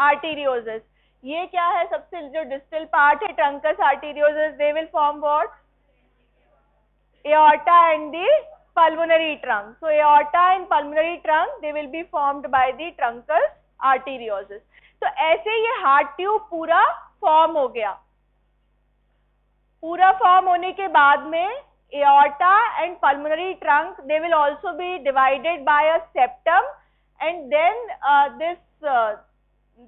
arteriosus. ये क्या है? सबसे जो distal part है truncus arteriosus, they will form what? Aorta and the pulmonary trunk. So aorta and pulmonary trunk, they will be formed by the truncus arteriosus. तो ऐसे ये heart tube पूरा फॉर्म हो गया. पूरा फॉर्म होने के बाद में aorta and pulmonary trunk, they will also be divided by a septum, and then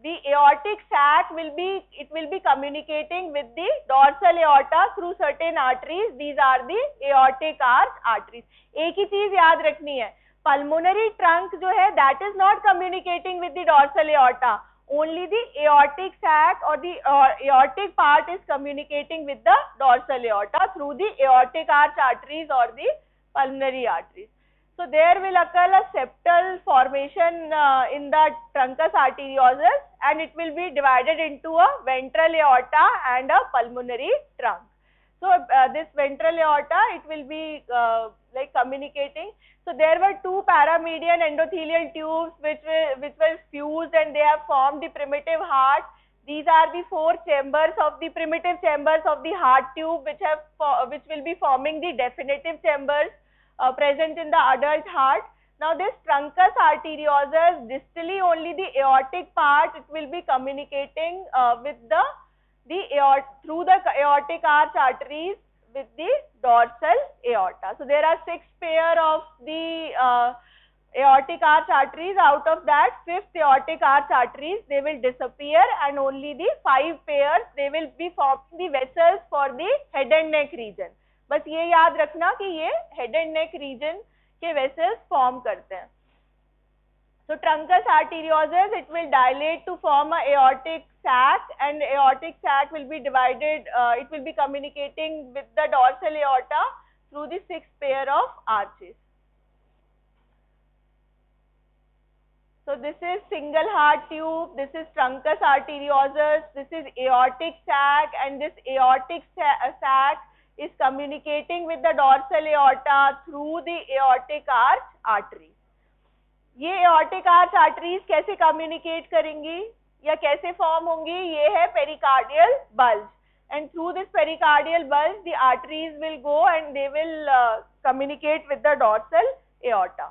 the aortic sac will be communicating with the dorsal aorta through certain arteries. These are the aortic arch arteries. एक ही चीज याद रखनी है, pulmonary trunk जो है, that is not communicating with the dorsal aorta. Only the aortic sac or the aortic part is communicating with the dorsal aorta through the aortic arch arteries or the pulmonary arteries. So there will occur a septal formation in the truncus arteriosus, and it will be divided into a ventral aorta and a pulmonary trunk. So this ventral aorta, it will be like communicating. So there were two paramedian endothelial tubes which were fused, and they have formed the primitive heart. These are the four chambers of the primitive chambers of the heart tube, which will be forming the definitive chambers present in the adult heart. Now this truncus arteriosus, distally only the aortic part, it will be communicating with through the aortic arch arteries with the dorsal aorta. So there are 6 pair of the aortic arch arteries. Out of that, 5th aortic arch arteries, they will disappear, and only the 5 pairs, they will be forming the vessels for the head and neck region. बस ये याद रखना कि ये head and neck region के vessels form करते हैं. So truncus arteriosus, it will dilate to form a aortic sac, and aortic sac will be divided, it will be communicating with the dorsal aorta through the 6 pair of arches. So this is single heart tube, this is truncus arteriosus, this is aortic sac, and this aortic sac is communicating with the dorsal aorta through the aortic arch artery. ये aortic arch arteries कैसे communicate करेंगी या कैसे form होंगी? ये है pericardial bulge, and through this pericardial bulge the arteries will go and they will communicate with the dorsal aorta.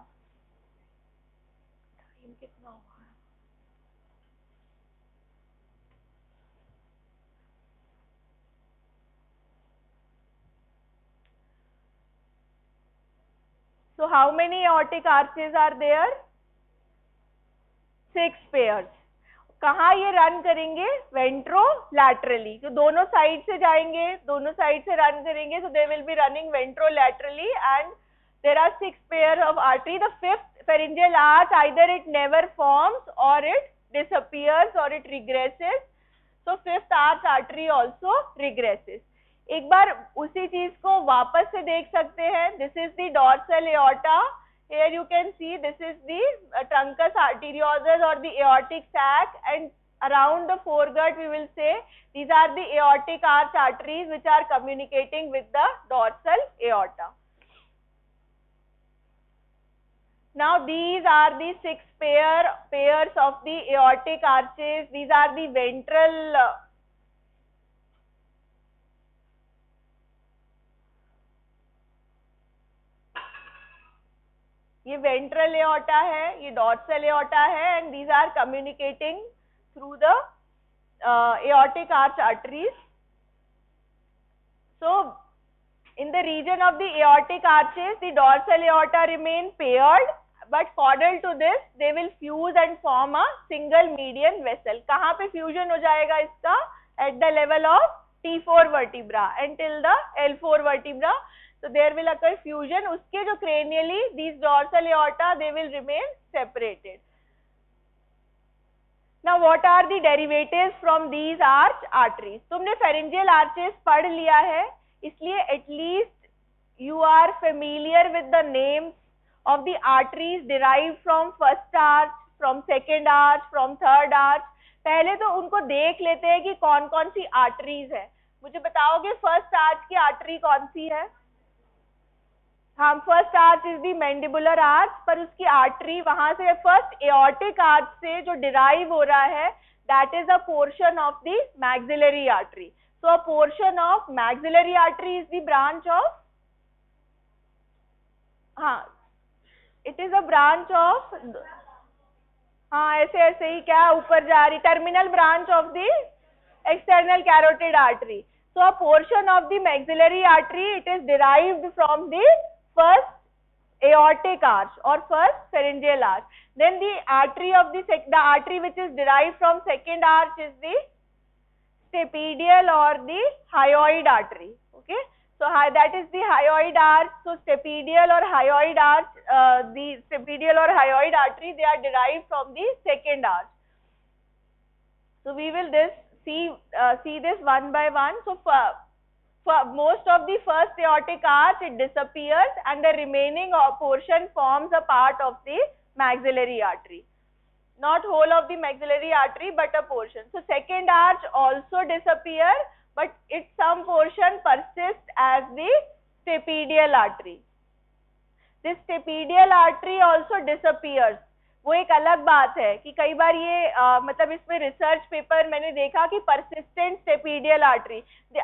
So how many aortic arches are there? 6 pairs. कहाँ ये run करेंगे? वेंट्रोलैटरली. तो दोनों साइड से जाएंगे, दोनों साइड से रन करेंगे, so they will be running ventrolaterally, and there are 6 pair of artery. The 5th pharyngeal arch, either it never forms or it disappears or it regresses. So 5th arch artery also regresses. एक बार उसी चीज को वापस से देख सकते हैं. This is the dorsal aorta. Here you can see this is the truncus arteriosus or the aortic sac, and around the foregut we will say these are the aortic arch arteries which are communicating with the dorsal aorta. Now these are the 6 pairs of the aortic arches. These are the ventral ये ventral aorta है, ये dorsal aorta है, and these are communicating through the aortic arch arteries. So in the region of the aortic arches, the dorsal aorta remain paired, but caudal to this they will fuse and form a single median vessel. कहाँ पे fusion हो जाएगा इसका? At the level of T4 vertebra until the L4 vertebra. So there will occur fusion. उसके जो cranially these dorsal aorta they will remain separated. Now what are the derivatives from these arch arteries? तुमने pharyngeal arches पढ़ लिया है, इसलिए at least you are familiar with the names of the arteries derived from first arch, from second arch, from third arch. पहले तो उनको देख लेते हैं कि कौन कौन सी arteries है. मुझे बताओगे first arch की artery कौन सी है? हाँ, first arch is the mandibular arch, पर उसकी आर्टरी वहां से फर्स्ट एओर्टिक आर्च से जो डिराइव हो रहा है that is a portion of the maxillary artery. So a portion of maxillary artery is the branch of, हाँ it is a branch of, हाँ ऐसे ऐसे ही क्या ऊपर जा रही, terminal branch of the external carotid artery. So a portion of the maxillary artery, it is derived from the first aortic arch or first pharyngeal arch. Then the artery of the artery which is derived from second arch is the stapedial or the hyoid artery. Okay, so that is the hyoid arch. So stapedial or hyoid arch, the stapedial or hyoid artery, they are derived from the second arch. So we will see this one by one. So for most of the first aortic arch it disappears and the remaining portion forms a part of the maxillary artery. Not whole of the maxillary artery but a portion. So second arch also disappear, but its some portion persists as the stapedial artery. This stapedial artery also disappears. वो एक अलग बात है कि कई बार ये मतलब इसमें रिसर्च पेपर मैंने देखा कि परसिस्टेंट स्टेपीडियल आर्टरी,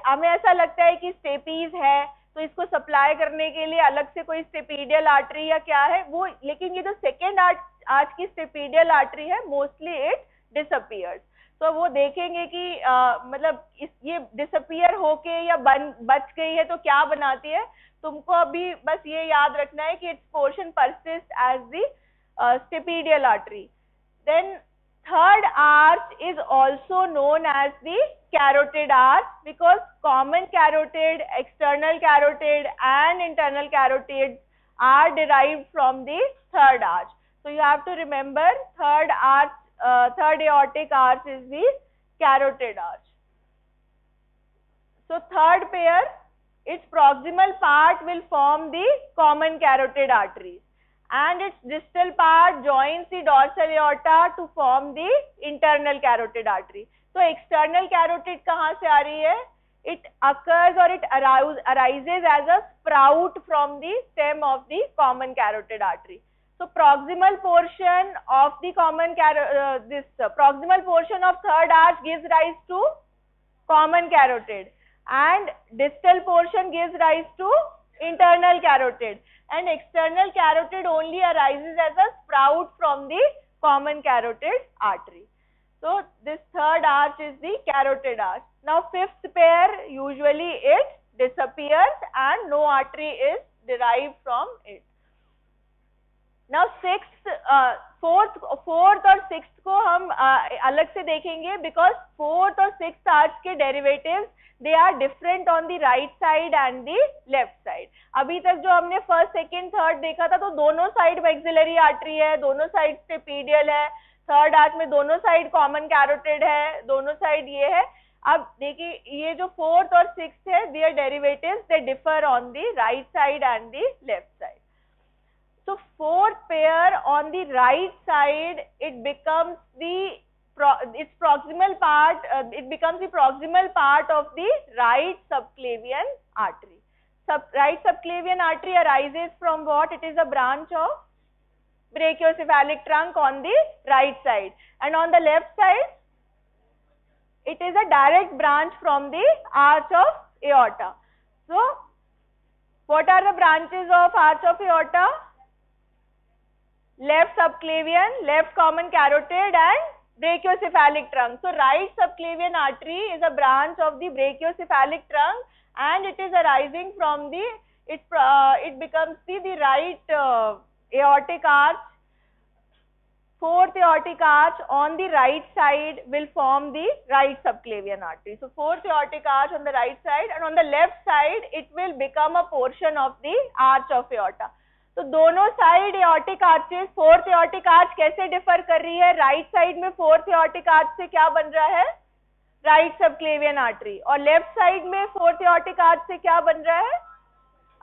हमें ऐसा लगता है कि स्टेपीज है तो इसको सप्लाई करने के लिए अलग से कोई स्टेपीडियल आर्टरी या क्या है वो, लेकिन ये जो सेकेंड आर्च की स्टेपीडियल आर्टरी है मोस्टली इट डिसअपियर्स. तो वो देखेंगे कि मतलब ये डिसअपियर होके या बच गई है तो क्या बनाती है. तुमको अभी बस ये याद रखना है कि its portion persist as the stapedial artery. Then third arch is also known as the carotid arch because common carotid, external carotid and internal carotid are derived from the third arch. So you have to remember third arch, third aortic arch is the carotid arch. So third pair, its proximal part will form the common carotid arteries. and its distal part joins the dorsal aorta to form the internal carotid artery. तो external carotid कहाँ से आ रही है? It occurs or it arises as a sprout from the stem of the common carotid artery. So proximal portion of the proximal portion of third arch gives rise to common carotid, and distal portion gives rise to internal carotid, and external carotid only arises as a sprout from the common carotid artery. So this third arch is the carotid arch. Now fifth pair, usually it disappears and no artery is derived from it. Now fourth और sixth को हम अलग से देखेंगे, because fourth और sixth arch के derivatives they are different on the right side and the left side. अभी तक जो हमने first, second, third देखा था, तो दोनों side maxillary artery है, दोनों side stapedial है, थर्ड आर्च में दोनों साइड कॉमन कैरोटिड है, दोनों साइड ये है. अब देखिए ये जो फोर्थ और सिक्स्थ है, their derivatives they differ on the right side and the left side. So fourth pair on the right side, it becomes the proximal part of the right subclavian artery. Right subclavian artery arises from what? It is a branch of brachiocephalic trunk on the right side, and on the left side it is a direct branch from the arch of aorta. So what are the branches of arch of aorta? Left subclavian, left common carotid and brachiocephalic trunk. So right subclavian artery is a branch of the brachiocephalic trunk, and it is arising from the it becomes the right aortic arch. Fourth aortic arch on the right side will form the right subclavian artery. So fourth aortic arch on the right side, and on the left side it will become a portion of the arch of aorta. तो दोनों side aortic arches, fourth aortic arch कैसे differ कर रही है? Right side में fourth aortic arch से क्या बन रहा है? राइट सबक्लेवियन आर्टरी, और लेफ्ट साइड में फोर्थ एओर्टिक आर्च से क्या बन रहा है?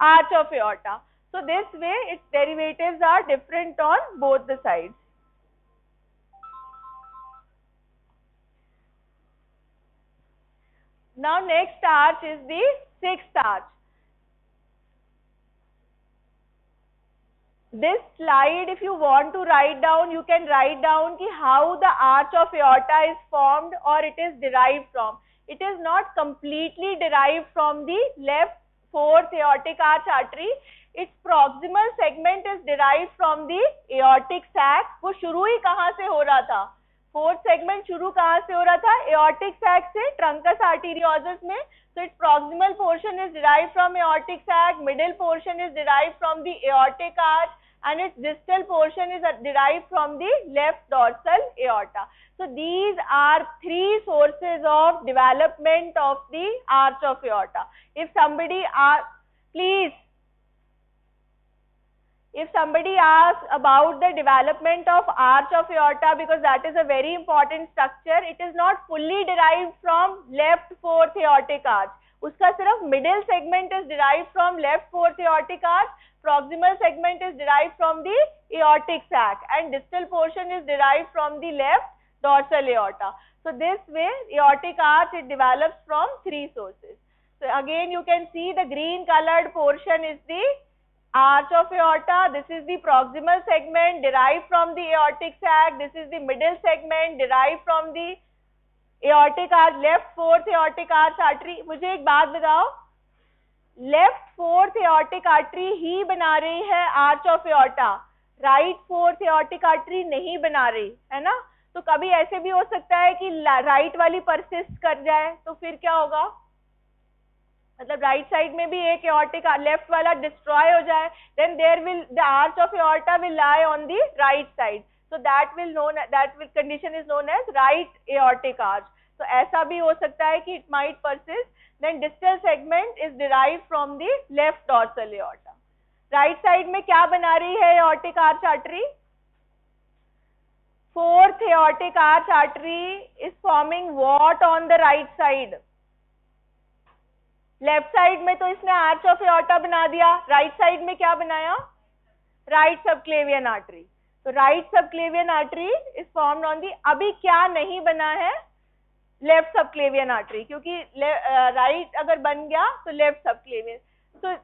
Arch of aorta. So this way its derivatives are different on both the sides. Now next arch is the sixth arch. This slide, if you want to write down, you can write down ki how the arch of aorta is formed or it is derived from. It is not completely derived from the left fourth aortic arch artery. Its proximal segment is derived from the aortic sac. वो शुरू ही कहाँ से हो रहा था? Fourth segment शुरू कहाँ से हो रहा था? एओर्टिक सैक से, ट्रंकस आर्टेरियोसस में. So its proximal portion is derived from aortic sac, middle portion is derived from the aortic arch, and its distal portion is derived from the left dorsal aorta. So these are three sources of development of the arch of aorta. If somebody asks about the development of arch of aorta, because that is a very important structure, it is not fully derived from left fourth aortic arch. उसका सिर्फ middle segment is derived from left fourth aortic arch, proximal segment is derived from the aortic sac, and distal portion is derived from the left dorsal aorta. So this way aortic arch it develops from three sources. So again you can see the green colored portion is the arch of aorta. This is the proximal segment derived from the aortic sac. This is the middle segment derived from the aortic arch, left fourth aortic arch artery. मुझे एक बात बताओ, left fourth aortic artery ही बना रही है arch of aorta, right fourth aortic artery नहीं बना रही है ना. तो कभी ऐसे भी हो सकता है कि राइट वाली परसिस्ट कर जाए, तो फिर क्या होगा? मतलब राइट साइड में भी एक एओर्टिक लेफ्ट वाला डिस्ट्रॉय हो जाए, then there will the arch of aorta will lie on the right side. So that condition is known as right aortic arch. So ऐसा भी हो सकता है कि it might persist. Then distal segment is derived from the left dorsal aorta. Right side में क्या बना रही है aortic arch artery? Fourth aortic arch artery is forming what on the right side? Left side में तो इसने arch of aorta बना दिया, right side में क्या बनाया? Right subclavian artery. तो right subclavian artery is formed on the, अभी क्या नहीं बना है, लेफ्ट सबक्लेवियन आर्टरी, क्योंकि राइट अगर बन गया तो left subclavian. So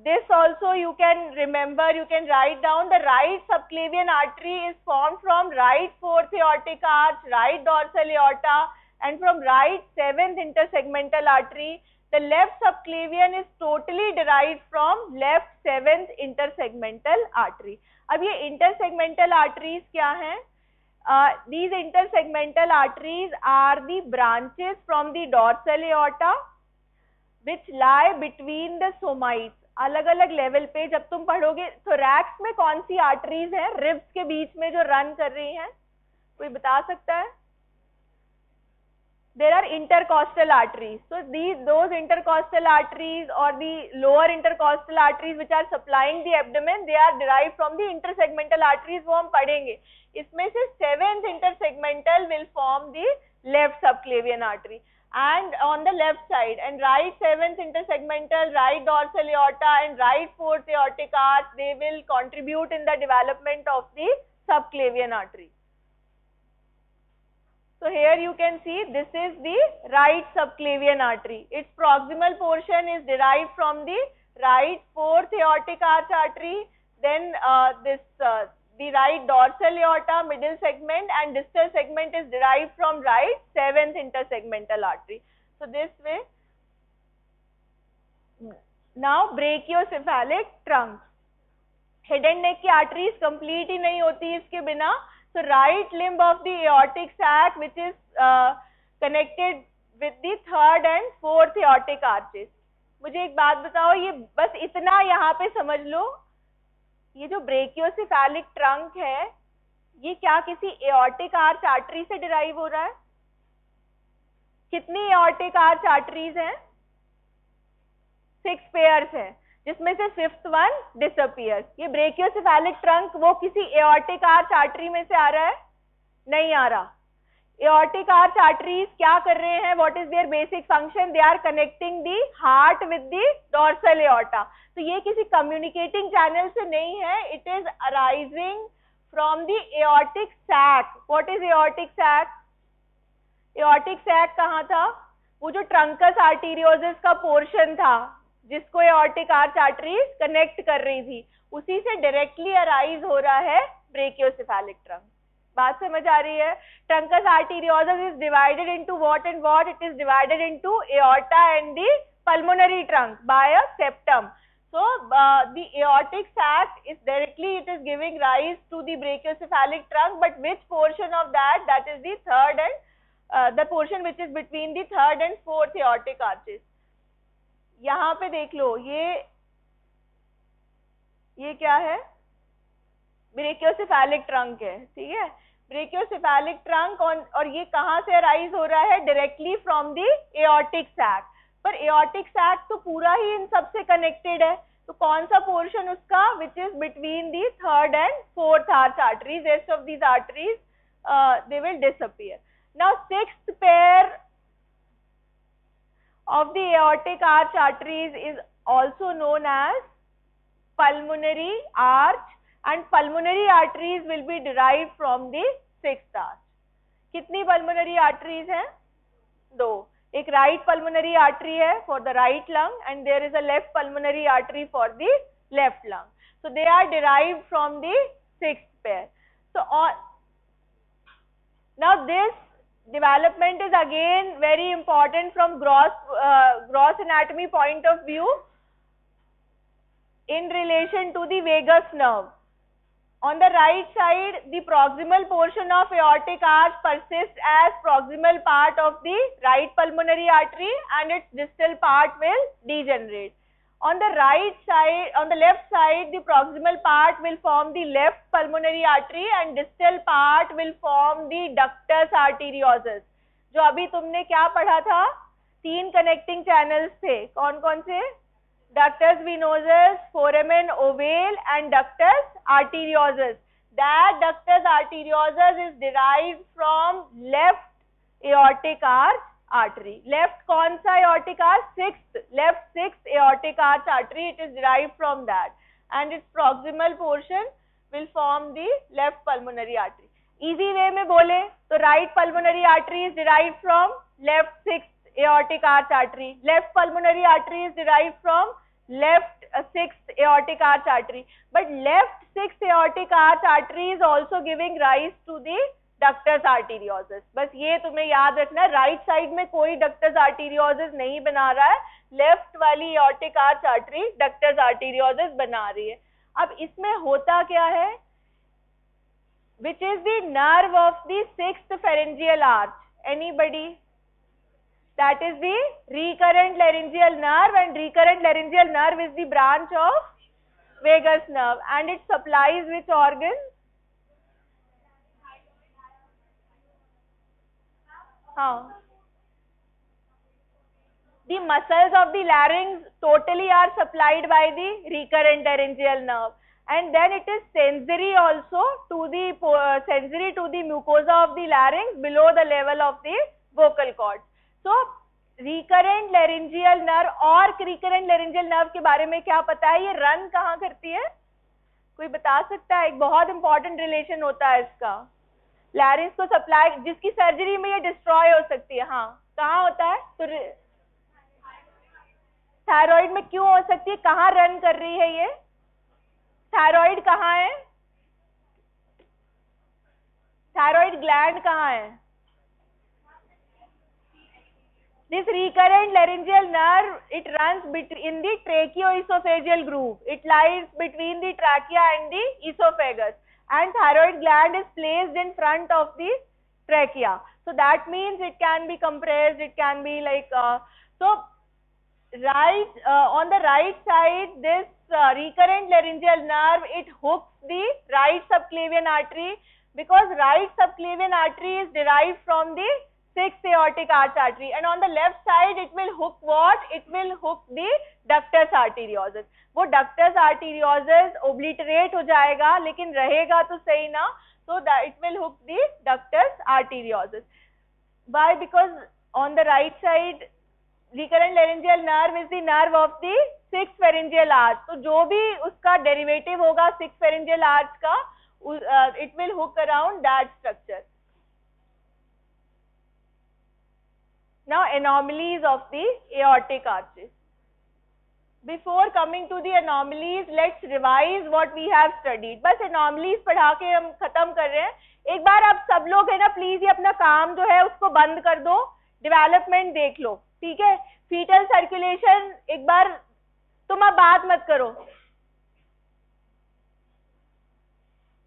this also you can remember, you can write down, the right subclavian artery is formed from right fourth aortic arch, right dorsal aorta, and from right seventh intersegmental artery. The left subclavian is totally derived from left seventh intersegmental artery. अब ये intersegmental arteries क्या हैं? These intersegmental arteries are the branches from the dorsal aorta which lie between the somites. अलग अलग level पे जब तुम पढ़ोगे थोरैक्स में कौन सी आर्टरीज हैं रिब्स के बीच में जो रन कर रही हैं, कोई बता सकता है? There are intercostal arteries. So those intercostal arteries or the lower intercostal arteries which are supplying the abdomen, they are derived from the intersegmental arteries, वो हम पढ़ेंगे। इसमें से seventh intersegmental will form the left subclavian artery. And on the left side, and right seventh intersegmental, right dorsal aorta and right fourth aortic arch, they will contribute in the development of the subclavian artery. So here you can see this is the right subclavian artery. Its proximal portion is derived from the right fourth aortic arch artery, then the right dorsal aorta middle segment, and distal segment is derived from right seventh intersegmental artery. So this way. Now brachiocephalic trunk. Head and neck की arteries complete ही नहीं होती इसके बिना. So right limb of the aortic sac which is connected with the third and fourth aortic arches. मुझे एक बात बताओ, ये बस इतना यहाँ पे समझ लो, ये जो ब्रेकियोसेफेलिक ट्रंक है ये क्या किसी एओर्टिक आर्च आर्टरी से डिराइव हो रहा है? कितनी एओर्टिक आर्च आर्टरीज हैं? 6 पेयर्स हैं, जिसमें से 5th वन डिसअपियर्स। ये ब्रेकियोसेफेलिक ट्रंक वो किसी एओर्टिक आर्च आर्टरी में से आ रहा है? नहीं आ रहा। एओर्टिक आर्च आर्टरीज क्या कर रहे हैं? What is their basic function? They are connecting the heart with the dorsal aorta. तो ये किसी कम्युनिकेटिंग चैनल से नहीं है, it is arising from the aortic sac. What is aortic sac? Aortic sac कहाँ था? वो जो ट्रंकस आर्टीरियोसिस का पोर्शन था जिसको एओर्टिक आर्च आर्टरीज कनेक्ट कर रही थी, उसी से डायरेक्टली अराइज हो रहा है ब्रेकियोसेफेलिक ट्रंक। बात समझ आ रही है? Trunks arteriosus is divided into what and what? It is divided into aorta and the pulmonary trunk by a septum. So the aortic sac is directly, it is giving rise to the brachiocephalic trunk, but which portion of that? That is the third and the portion which is between the third and fourth aortic arches. यहाँ पे देख लो, ये क्या है? Brachiocephalic trunk है, ठीक है? Brachiocephalic trunk और ये कहाँ से अराइज हो रहा है? Directly from the aortic sac. पर एओर्टिक सैक तो पूरा ही इन सब से कनेक्टेड है, तो कौन सा पोर्शन उसका? Which is between the third and fourth arch arteries. Rest of these arteries they will disappear. Now 6th pair of the aortic arch arteries is also known as pulmonary arch, and pulmonary arteries will be derived from the 6th arch. कितनी pulmonary arteries हैं? 2. एक right pulmonary artery है for the right lung and there is a left pulmonary artery for the left lung. So they are derived from the 6th pair. So now this development is again very important from gross anatomy point of view in relation to the vagus nerve. On the right side, the proximal portion of aortic arch persists as proximal part of the right pulmonary artery and its distal part will degenerate. On the right side, on the left side, the proximal part will form the left pulmonary artery and distal part will form the ductus arteriosus. जो अभी तुमने क्या पढ़ा था? 3 connecting channels थे, कौन कौन से? Ductus venosus, foramen ovale and ductus arteriosus. That ductus arteriosus is derived from left aortic arch artery. Left कौन सा aortic arch? 6th, left 6th aortic arch artery, it is derived from that. and its proximal portion will form the left pulmonary artery. Easy way में बोले तो right pulmonary artery is derived from left sixth aortic arch artery. Left pulmonary artery is derived from left sixth aortic arch artery. But left sixth aortic arch artery is also giving rise to the ductus arteriosus. बस ये तुम्हें याद रखना है, right side में कोई ductus arteriosus नहीं बना रहा है, लेफ्ट वाली aortic arch artery ductus arteriosus बना रही है. अब इसमें होता क्या है? Which is the nerve of the sixth pharyngeal arch? Anybody? That is the recurrent laryngeal nerve, and recurrent laryngeal nerve is the branch of vagus nerve, and it supplies which organ? The muscles of the larynx totally are supplied by the recurrent laryngeal nerve, and then it is sensory also to the mucosa of the larynx below the level of the vocal cord. So recurrent laryngeal nerve और recurrent laryngeal nerve के बारे में क्या पता है? ये run कहाँ करती है? कोई बता सकता है? एक बहुत इंपॉर्टेंट रिलेशन होता है इसका, लैरिंक्स को सप्लाई, जिसकी सर्जरी में ये डिस्ट्रॉय हो सकती है. हाँ, कहाँ होता है? तो थायराइड में क्यों हो सकती है? कहाँ रन कर रही है ये? थायराइड कहाँ है? थायराइड ग्लैंड कहाँ है? This recurrent laryngeal nerve, it runs in the tracheo-esophageal groove. It lies between the trachea and the esophagus, and thyroid gland is placed in front of the trachea. So that means it can be compressed, it can be like, on the right side, this recurrent laryngeal nerve, it hooks the right subclavian artery, because right subclavian artery is derived from the sixth aortic arch artery, and on the left side it will hook what? It will hook the ductus arteriosus. वो ductus arteriosus obliterate हो जाएगा, लेकिन रहेगा तो सही ना, so that it will hook the ductus arteriosus. Why? Because on the right side recurrent laryngeal nerve is the nerve of the sixth pharyngeal arch. तो जो भी उसका derivative होगा sixth pharyngeal arch का, it will hook around that structure. Now anomalies of the aortic arches. Before coming to the anomalies, let's revise what we have studied. बस anomalies पढ़ा के हम खत्म कर रहे हैं. एक बार आप सब लोग है ना, प्लीज ये अपना काम जो है उसको बंद कर दो, डेवलपमेंट देख लो, ठीक है? फीटल सर्कुलेशन एक बार, तुम अब बात मत करो.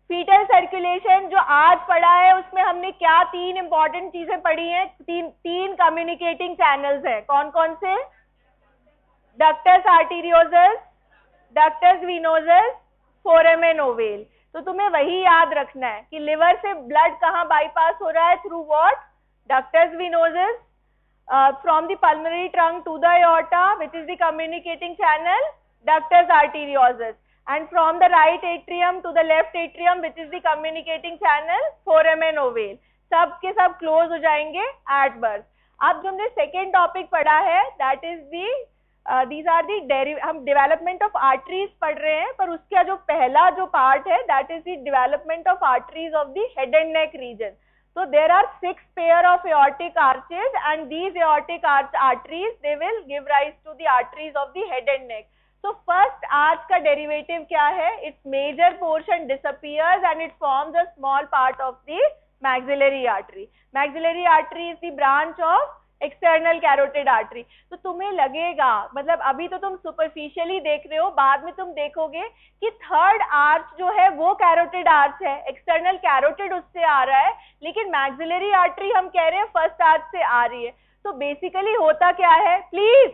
फीटल सर्कुलेशन जो आज पढ़ा है उसमें हमने क्या तीन इंपॉर्टेंट चीजें पढ़ी हैं? तीन कम्युनिकेटिंग चैनल्स हैं. कौन कौन से? Ductus arteriosus, ductus venosus, foramen ovale. तो तुम्हें वही याद रखना है कि लिवर से ब्लड कहाँ बाईपास हो रहा है? Through what? Ductus venosus, from the pulmonary trunk to the aorta, which is the communicating channel, ductus arteriosus. And from the right atrium to the left atrium, which is the communicating channel, foramen ovale. सब के सब close हो जाएंगे at birth. अब जो हमने second topic पढ़ा है, that is the these are the हम डेवलपमेंट ऑफ आर्टरीज पढ़ रहे हैं, पर उसका जो पहला जो पार्ट है, that is the development of arteries of the head and neck region. So there are 6 pair of aortic arches, and these aortic arteries, they will give rise to the arteries of the head and neck. So first arch का derivative क्या है? Its major portion disappears and it forms a small part of the maxillary artery. Maxillary artery is the branch of external carotid artery. तो तुम्हें लगेगा, मतलब अभी तो तुम superficially देख रहे हो, बाद में तुम देखोगे कि थर्ड आर्च जो है वो कैरोटिड आर्च है, एक्सटर्नल कैरोटिड उससे आ रहा है, लेकिन मैक्सिलरी आर्टरी हम कह रहे हैं फर्स्ट आर्च से आ रही है. तो बेसिकली होता क्या है? Please,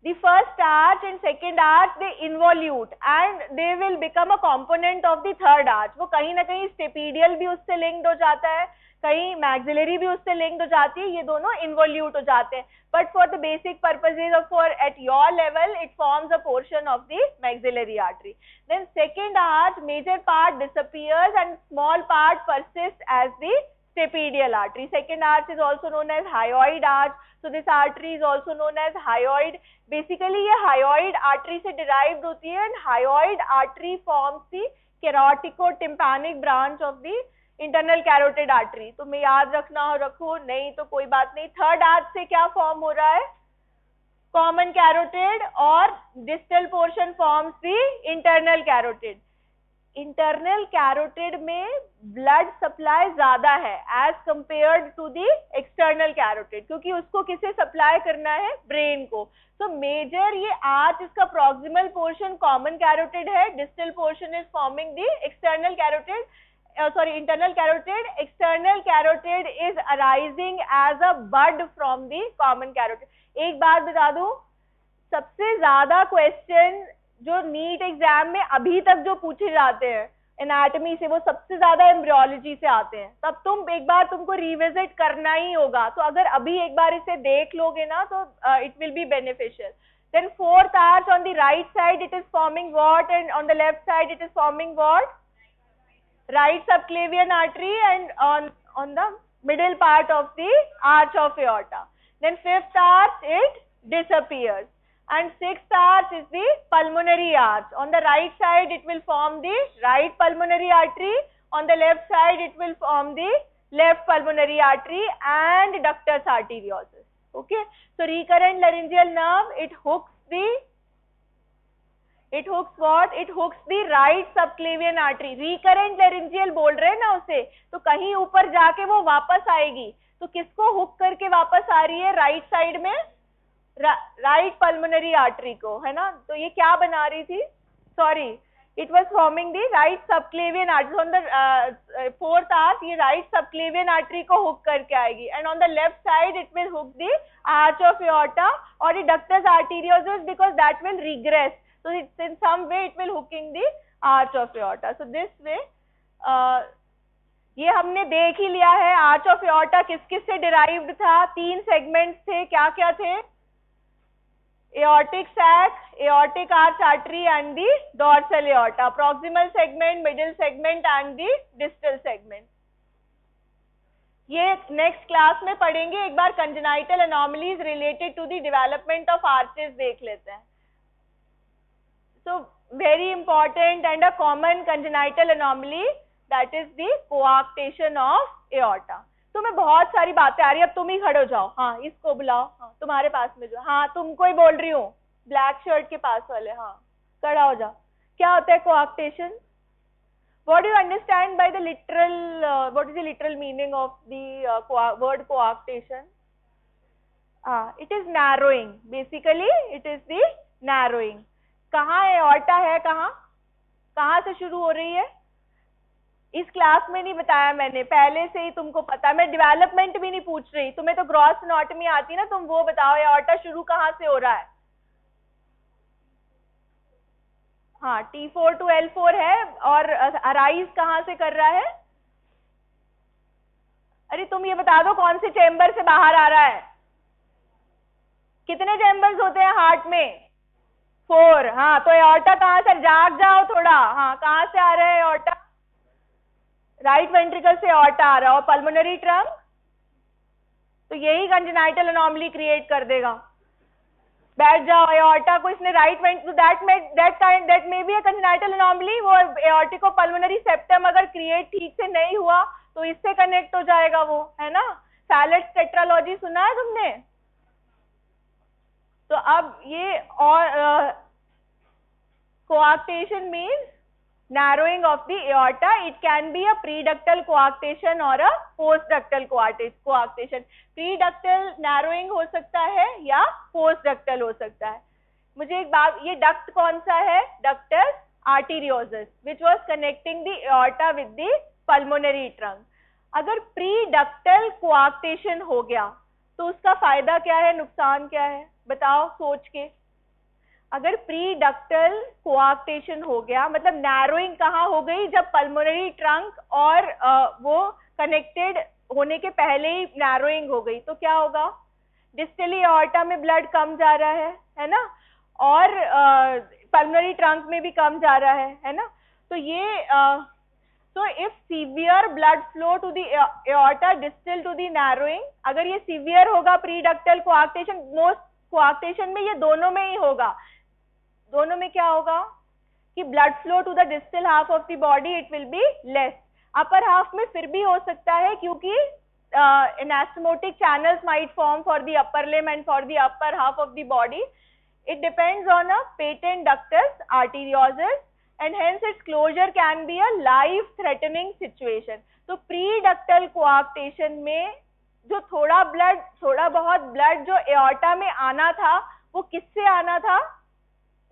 the first arch and second arch, they involute and they will become a component of the third arch. वो कहीं ना कहीं स्टेपीडियल भी उससे लिंक्ड हो जाता है, कहीं मैक्सिलरी भी उससे लिंक्ड हो जाती है, ये दोनों इन्वोल्यूट हो जाते हैं. But for the basic purposes of for at your level, it forms a portion of the maxillary artery. Then second arch, major part disappears and small part persists as the stapedial artery. Second arch is also known as hyoid arch. So this artery is also known as hyoid. Basically ये hyoid artery से derived होती है, and hyoid artery forms the carotid-tympanic branch of the internal carotid artery. तो मैं याद रखना हो रखो, नहीं तो कोई बात नहीं. थर्ड आर्च से क्या फॉर्म हो रहा है? कॉमन कैरोटिड, और distal portion forms the internal carotid. Internal carotid में ब्लड सप्लाई ज्यादा है as compared to the external carotid, क्योंकि उसको किसे सप्लाई करना है? ब्रेन को. तो मेजर ये आर्च, इसका प्रॉक्सिमल पोर्शन कॉमन कैरोटिड है, distal portion is forming the external carotid, internal carotid. External carotid is arising as a bud from the common carotid. एक बात बता दूं, सबसे ज्यादा क्वेश्चन जो नीट एग्जाम में अभी तक जो पूछे जाते हैं एनाटॉमी से, वो सबसे ज्यादा एम्ब्रियोलॉजी से आते हैं. तब तुम एक बार तुमको रिविजिट करना ही होगा. तो अगर अभी एक बार इसे देख लोगे ना तो it will be beneficial. Then fourth arch on the right side it is forming what, and on the left side it is forming what? Right subclavian artery, and on the middle part of the arch of aorta. Then fifth arch it disappears, and sixth arch is the pulmonary arch. On the right side it will form the right pulmonary artery, on the left side it will form the left pulmonary artery and ductus arteriosus. Okay, so recurrent laryngeal nerve, it hooks what? It hooks the right subclavian artery. Recurrent laryngeal बोल रहे हैं ना उसे, तो कहीं ऊपर जाके वो वापस आएगी. तो किसको हुक करके वापस आ रही है? राइट साइड में राइट पल्मोनरी आर्टरी को, है ना. तो ये क्या बना रही थी? Sorry, it was forming the right subclavian artery. On the fourth arch ये right subclavian artery को hook करके आएगी, and on the left side it will hook the arch of aorta or the ductus arteriosus, because that will regress. So it's in some way it will hooking the arch of aorta. So this way ये हमने देख ही लिया है. Arch of aorta किस किस से derived था? 3 segments थे. क्या क्या थे? Aortic sac, aortic arch artery and the dorsal aorta. Proximal segment, middle segment and the distal segment. ये नेक्स्ट क्लास में पढ़ेंगे. एक बार congenital anomalies related to the development of arches देख लेते हैं. So very important and a common congenital anomaly, that is the coarctation of aorta. तो मैं बहुत सारी बातें आ रही है, अब तुम ही खड़े हो जाओ. हाँ, इसको बुलाओ. हाँ, तुम्हारे पास में जो, हाँ तुमको ही बोल रही हूँ, ब्लैक शर्ट के पास वाले. हाँ, खड़ा हो जाओ. क्या होता है coarctation? What do you understand by the literal? What is the literal meaning of the word coarctation? It is narrowing. Basically, it is the narrowing. कहाँ एओर्टा है? कहाँ से शुरू हो रही है? इस क्लास में नहीं बताया मैंने, पहले से ही तुमको पता. मैं डेवलपमेंट भी नहीं पूछ रही. तुम्हें तो ग्रॉस एनाटॉमी आती ना, तुम वो बताओ एओर्टा शुरू कहाँ से हो रहा है? हाँ, T4 to L4 है, और अराइज कहाँ से कर रहा है? अरे तुम ये बता दो कौन से चेम्बर से बाहर आ रहा है? कितने चेम्बर्स होते हैं हार्ट में? 4. हाँ, तो एओर्टा कहाँ से? जाग जाओ थोड़ा. हाँ, कहाँ से आ रहा है एओर्टा? राइट वेंट्रिकल से एओर्टा आ रहा है. और पल्मोनरी ट्रंक, तो यही कंजेनाइटल एनॉमली क्रिएट कर देगा. बैठ जाओ. एओर्टा को इसने right that may be a congenital anomaly. वो एओर्टिको पल्मोनरी सेप्टम अगर क्रिएट ठीक से नहीं हुआ तो इससे कनेक्ट हो जाएगा वो, है ना. फैलेट्स टेट्रालॉजी सुना है तुमने? तो अब ये और coarctation means narrowing of the aorta. It can be a preductal coarctation or a postductal coarctation. Preductal narrowing हो सकता है या postductal हो सकता है. मुझे एक बात, ये duct कौन सा है? Ductus arteriosus, which was connecting the aorta with the pulmonary trunk. अगर preductal coarctation हो गया तो उसका फायदा क्या है, नुकसान क्या है? बताओ सोच के. अगर प्रीडक्टल कोआक्टेशन हो गया, मतलब नैरोइंग कहाँ हो गई? जब पल्मोनरी ट्रंक और वो कनेक्टेड होने के पहले ही नैरोइंग हो गई, तो क्या होगा? डिस्टली एओर्टा में ब्लड कम जा रहा है ना, और पल्मोनरी ट्रंक में भी कम जा रहा है ना. तो ये So if severe blood flow to the aorta distal to the narrowing, अगर ये severe होगा pre-ductal coarctation, most coarctation में ये दोनों में ही होगा, दोनों में क्या होगा कि blood flow to the distal half of the body it will be less, upper half में फिर भी हो सकता है क्योंकि anastomotic channels might form for the upper limb and for the upper half of the body. It depends on a patent ductus arteriosus and hence its closure can be a life threatening situation. तो pre-ductal coarctation में जो थोड़ा बहुत blood जो aorta में आना था वो किससे आना था,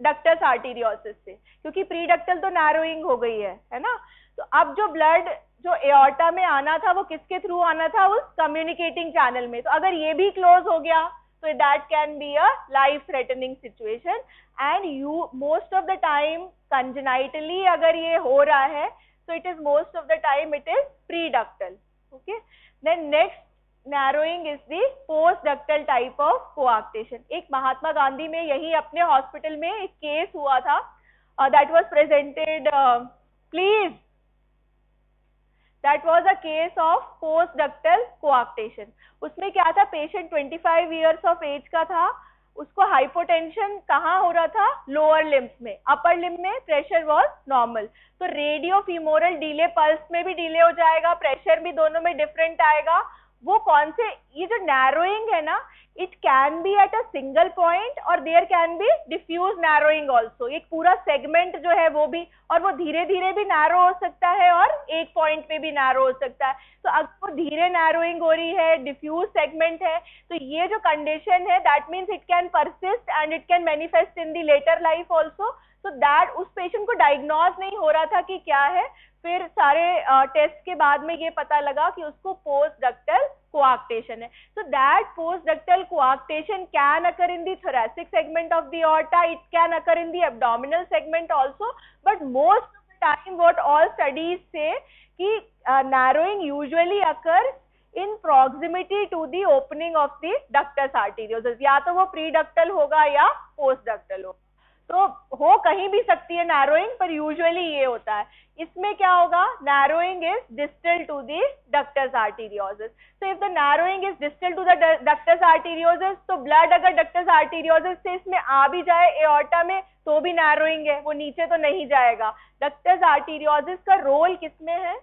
डक्टस आर्टीरियोसिस से, क्योंकि प्रीडक्टल तो नैरोइंग हो गई है ना. तो अब जो ब्लड जो एओर्टा में आना था वो किसके थ्रू आना था, उस कम्युनिकेटिंग चैनल में. तो अगर ये भी क्लोज हो गया तो that can be a life threatening situation. And you most of the time congenitally अगर ये हो रहा है तो it is most of the time it is preductal. Okay, then next narrowing is the post ductal type of coarctation. एक महात्मा गांधी में यही अपने हॉस्पिटल में एक केस हुआ था, that was presented, please, that was a case of post ductal coarctation. उसमें क्या था, पेशेंट 25 years of age का था, उसको हाइपोटेंशन कहाँ हो रहा था, लोअर लिम्स में, अपर लिम्ब में प्रेशर वॉज नॉर्मल. तो रेडियो फीमोरल डिले, पल्स में भी डिले हो जाएगा, प्रेशर भी दोनों में डिफरेंट आएगा. वो कौन से, ये जो नैरोइंग है ना, it can be at a single point और there can be diffuse narrowing also. एक पूरा सेगमेंट जो है वो भी, और वो धीरे धीरे भी नैरो हो सकता है और एक पॉइंट पे भी नैरो हो सकता है. तो अगर वो धीरे नैरोइंग हो रही है, डिफ्यूज सेगमेंट है, तो ये जो कंडीशन है that means it can persist and it can manifest in the later life also. So that उस पेशेंट को डायग्नोज नहीं हो रहा था कि क्या है. फिर सारे टेस्ट के बाद में ये पता लगा कि उसको पोस्ट डक्टल coarctation है. So that post ductal coarctation can occur in the thoracic segment of the aorta, it can occur in the abdominal segment also, but most of the time what all studies say कि narrowing usually occurs in proximity to the opening of the ductus arteriosus. या तो वो pre-ductal होगा या post ductal होगा. तो हो कहीं भी सकती है नैरोइंग, पर यूजुअली ये होता है. इसमें क्या होगा, narrowing is distal to the ductus arteriosus. So if the narrowing is distal to the ductus arteriosus, तो ब्लड अगर डक्टस आर्टीरियोसिस से इसमें आ भी जाए एओर्टा में तो भी नैरोइंग है, वो नीचे तो नहीं जाएगा. डक्टस आर्टीरियोसिस का रोल किसमें है,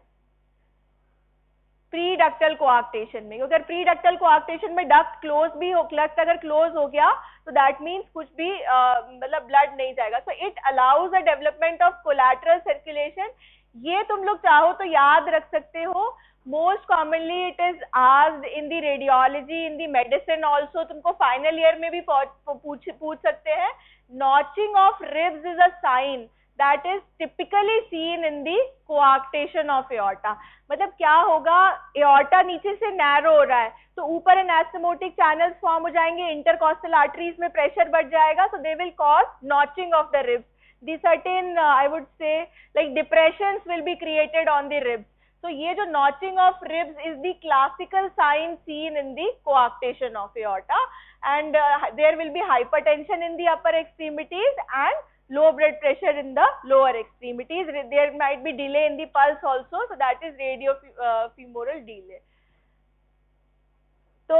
प्री डक्टल कोआक्टेशन में. अगर प्री डक्टल कोआक्टेशन में डक्ट क्लोज भी हो, डक्ट अगर क्लोज हो गया तो दैट मीन्स कुछ भी मतलब ब्लड नहीं जाएगा. So it allows the development of collateral circulation. ये तुम लोग चाहो तो याद रख सकते हो. Most commonly it is asked in the radiology, in the medicine also. तुमको फाइनल ईयर में भी पूछ सकते हैं. Notching of ribs is a sign that is typically seen in the coarctation of aorta. मतलब क्या होगा, aorta नीचे से narrow हो रहा है तो ऊपर anastomotic channels form हो जाएंगे, intercostal arteries में pressure बढ़ जाएगा, so they will cause notching of the ribs. The certain I would say like depressions will be created on the ribs. So ये जो notching of ribs is the classical sign seen in the coarctation of aorta, and there will be hypertension in the upper extremities and low blood pressure in the lower extremities. There might be delay in the pulse also, so that is radiofemoral delay. तो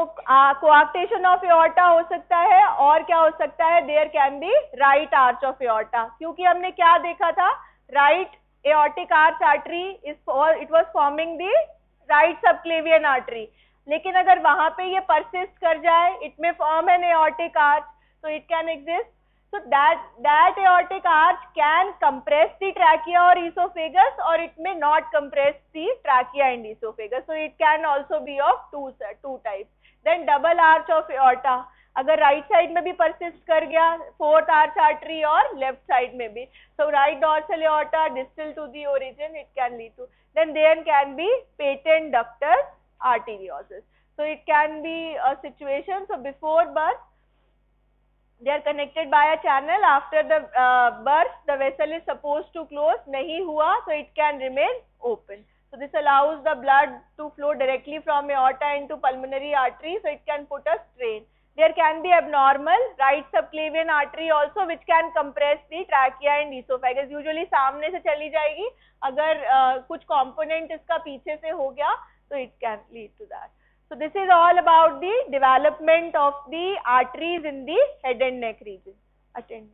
coarctation of aorta हो सकता है, और क्या हो सकता है, there can be right arch of aorta. क्योंकि हमने क्या देखा था, right aortic arch artery it was forming the right subclavian artery. लेकिन अगर वहां पे ये persist कर जाए, it may form an aortic arch, so it can exist. So that aortic arch can compress the trachea or esophagus, or it may not compress the trachea and esophagus. So it can also be of two types. Then double arch of aorta, अगर right side में भी persist कर गया, fourth arch artery और left side में भी. So right dorsal aorta distal to the origin, it can lead to. Then there can be patent ductus arteriosus. So it can be a situation. So before birth, they are connected by a channel. After the birth, the vessel is supposed to close. नहीं हुआ, so it can remain open. So this allows the blood to flow directly from aorta into pulmonary artery, so it can put a strain. there can be abnormal right subclavian artery also which can compress the trachea and esophagus. Usually सामने से चली जाएगी, अगर कुछ component इसका पीछे से हो गया तो it can lead to that. So this is all about the development of the arteries in the head and neck region. Attend.